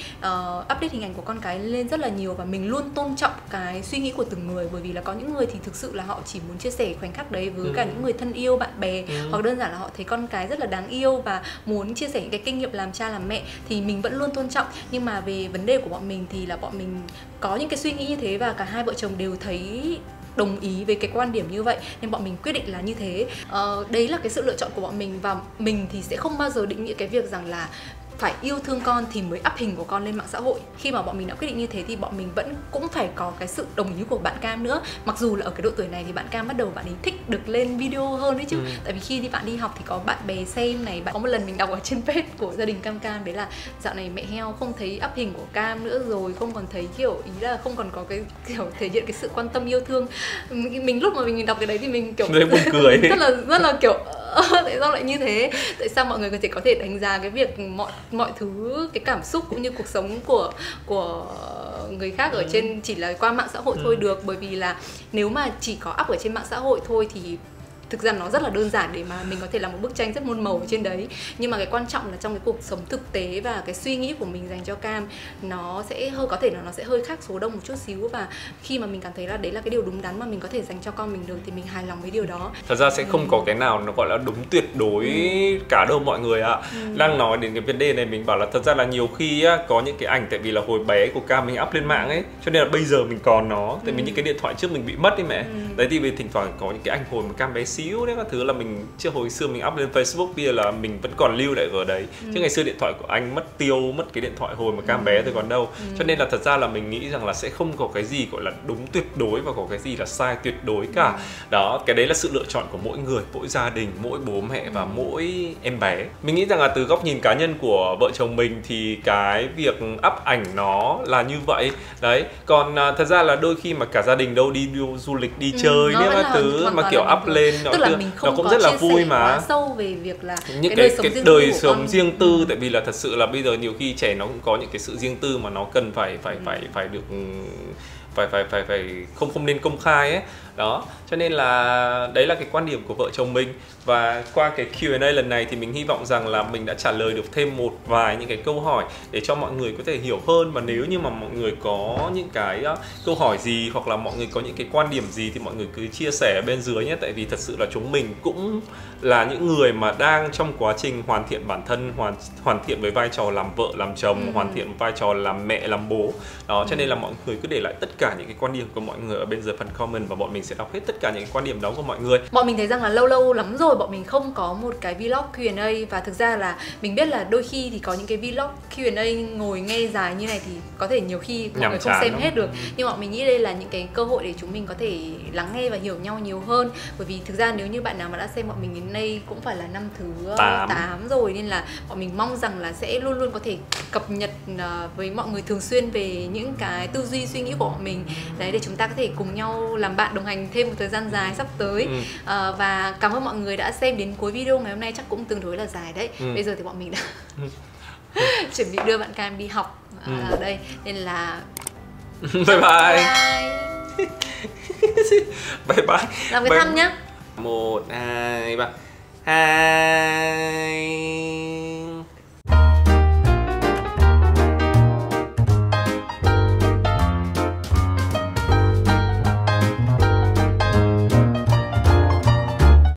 update hình ảnh của con cái lên rất là nhiều, và mình luôn tôn trọng cái suy nghĩ của từng người, bởi vì là có những người thì thực sự là họ chỉ muốn chia sẻ khoảnh khắc đấy với cả những người thân yêu, bạn bè, hoặc đơn giản là họ thấy con cái rất là đáng yêu và muốn chia sẻ những cái kinh nghiệm làm cha làm mẹ, thì mình vẫn luôn tôn trọng. Nhưng mà về vấn đề của bọn mình thì là bọn mình có những cái suy nghĩ như thế, và cả hai vợ chồng đều thấy đồng ý với cái quan điểm như vậy, nên bọn mình quyết định là như thế. Đấy là cái sự lựa chọn của bọn mình, và mình thì sẽ không bao giờ định nghĩa cái việc rằng là phải yêu thương con thì mới up hình của con lên mạng xã hội. Khi mà bọn mình đã quyết định như thế thì bọn mình vẫn cũng phải có cái sự đồng ý của bạn Cam nữa. Mặc dù là ở cái độ tuổi này thì bạn Cam bắt đầu bạn ấy thích được lên video hơn đấy chứ. Tại vì khi bạn đi học thì có bạn bè xem này. Có một lần mình đọc ở trên page của gia đình Cam đấy là dạo này mẹ heo không thấy up hình của Cam nữa rồi, không còn thấy kiểu, ý là không còn có cái kiểu thể hiện cái sự quan tâm yêu thương. Mình lúc mà mình đọc cái đấy thì mình kiểu buồn cười rất là kiểu tại sao lại như thế? Tại sao mọi người có thể đánh giá cái việc mọi thứ, cái cảm xúc cũng như cuộc sống của người khác ở trên chỉ là qua mạng xã hội thôi được? Bởi vì là nếu mà chỉ có up ở trên mạng xã hội thôi thì thực ra nó rất là đơn giản để mà mình có thể làm một bức tranh rất muôn màu ở trên đấy. Nhưng mà cái quan trọng là trong cái cuộc sống thực tế và cái suy nghĩ của mình dành cho Cam, nó sẽ hơi, có thể là nó sẽ hơi khác số đông một chút xíu. Và khi mà mình cảm thấy là đấy là cái điều đúng đắn mà mình có thể dành cho con mình được thì mình hài lòng với điều đó. Thật ra sẽ không có cái nào nó gọi là đúng tuyệt đối cả đâu mọi người ạ. Đang nói đến cái vấn đề này, mình bảo là thật ra là nhiều khi có những cái ảnh, tại vì là hồi bé của Cam mình up lên mạng ấy, cho nên là bây giờ mình còn nó. Tại vì những cái điện thoại trước mình bị mất ấy mẹ. Đấy thì vì thỉnh thoảng có những cái ảnh hồi mà Cam bé xíu đấy, các thứ là mình trước hồi xưa mình up lên Facebook, bây giờ là mình vẫn còn lưu lại ở đấy. Chứ ngày xưa điện thoại của anh mất cái điện thoại hồi mà Cam bé rồi còn đâu. Cho nên là thật ra là mình nghĩ rằng là sẽ không có cái gì gọi là đúng tuyệt đối và có cái gì là sai tuyệt đối cả. Đó, cái đấy là sự lựa chọn của mỗi người, mỗi gia đình, mỗi bố mẹ và mỗi em bé. Mình nghĩ rằng là từ góc nhìn cá nhân của vợ chồng mình thì cái việc up ảnh nó là như vậy. Đấy, còn thật ra là đôi khi mà cả gia đình đâu đi du lịch, đi chơi đấy các thứ mà kiểu up lên nó cũng rất là vui mà. Quá sâu về việc là những cái đời sống riêng tư, tại vì là thật sự là bây giờ nhiều khi trẻ nó cũng có những cái sự riêng tư mà nó cần phải được không nên công khai ấy. Đó, cho nên là đấy là cái quan điểm của vợ chồng mình. Và qua cái Q&A lần này thì mình hy vọng rằng là mình đã trả lời được thêm một vài những cái câu hỏi để cho mọi người có thể hiểu hơn. Và nếu như mà mọi người có những cái câu hỏi gì hoặc là mọi người có những cái quan điểm gì thì mọi người cứ chia sẻ ở bên dưới nhé. Tại vì thật sự là chúng mình cũng là những người mà đang trong quá trình hoàn thiện bản thân, hoàn thiện với vai trò làm vợ, làm chồng, hoàn thiện vai trò làm mẹ, làm bố. Đó, cho nên là mọi người cứ để lại tất cả những cái quan điểm của mọi người ở bên dưới phần comment và bọn mình sẽ đọc hết tất cả những cái quan điểm đó của mọi người. Bọn mình thấy rằng là lâu lắm rồi bọn mình không có một cái vlog Q&A, và thực ra là mình biết là đôi khi thì có những cái vlog Q&A ngồi nghe dài như này thì có thể nhiều khi mọi người không xem hết được. Nhưng mà mình nghĩ đây là những cái cơ hội để chúng mình có thể lắng nghe và hiểu nhau nhiều hơn. Bởi vì thực ra nếu như bạn nào mà đã xem bọn mình đến nay cũng phải là năm thứ 8 rồi, nên là bọn mình mong rằng là sẽ luôn luôn có thể cập nhật với mọi người thường xuyên về những cái tư duy suy nghĩ của bọn mình. mình đấy, để chúng ta có thể cùng nhau làm bạn đồng hành thêm một thời gian dài sắp tới. Và cảm ơn mọi người đã xem đến cuối video ngày hôm nay, chắc cũng tương đối là dài đấy. Bây giờ thì bọn mình đã chuẩn bị đưa bạn Cam đi học ở đây, nên là bye bye. Bye bye. Làm cái thăm nhá. 1, 2, 3. 2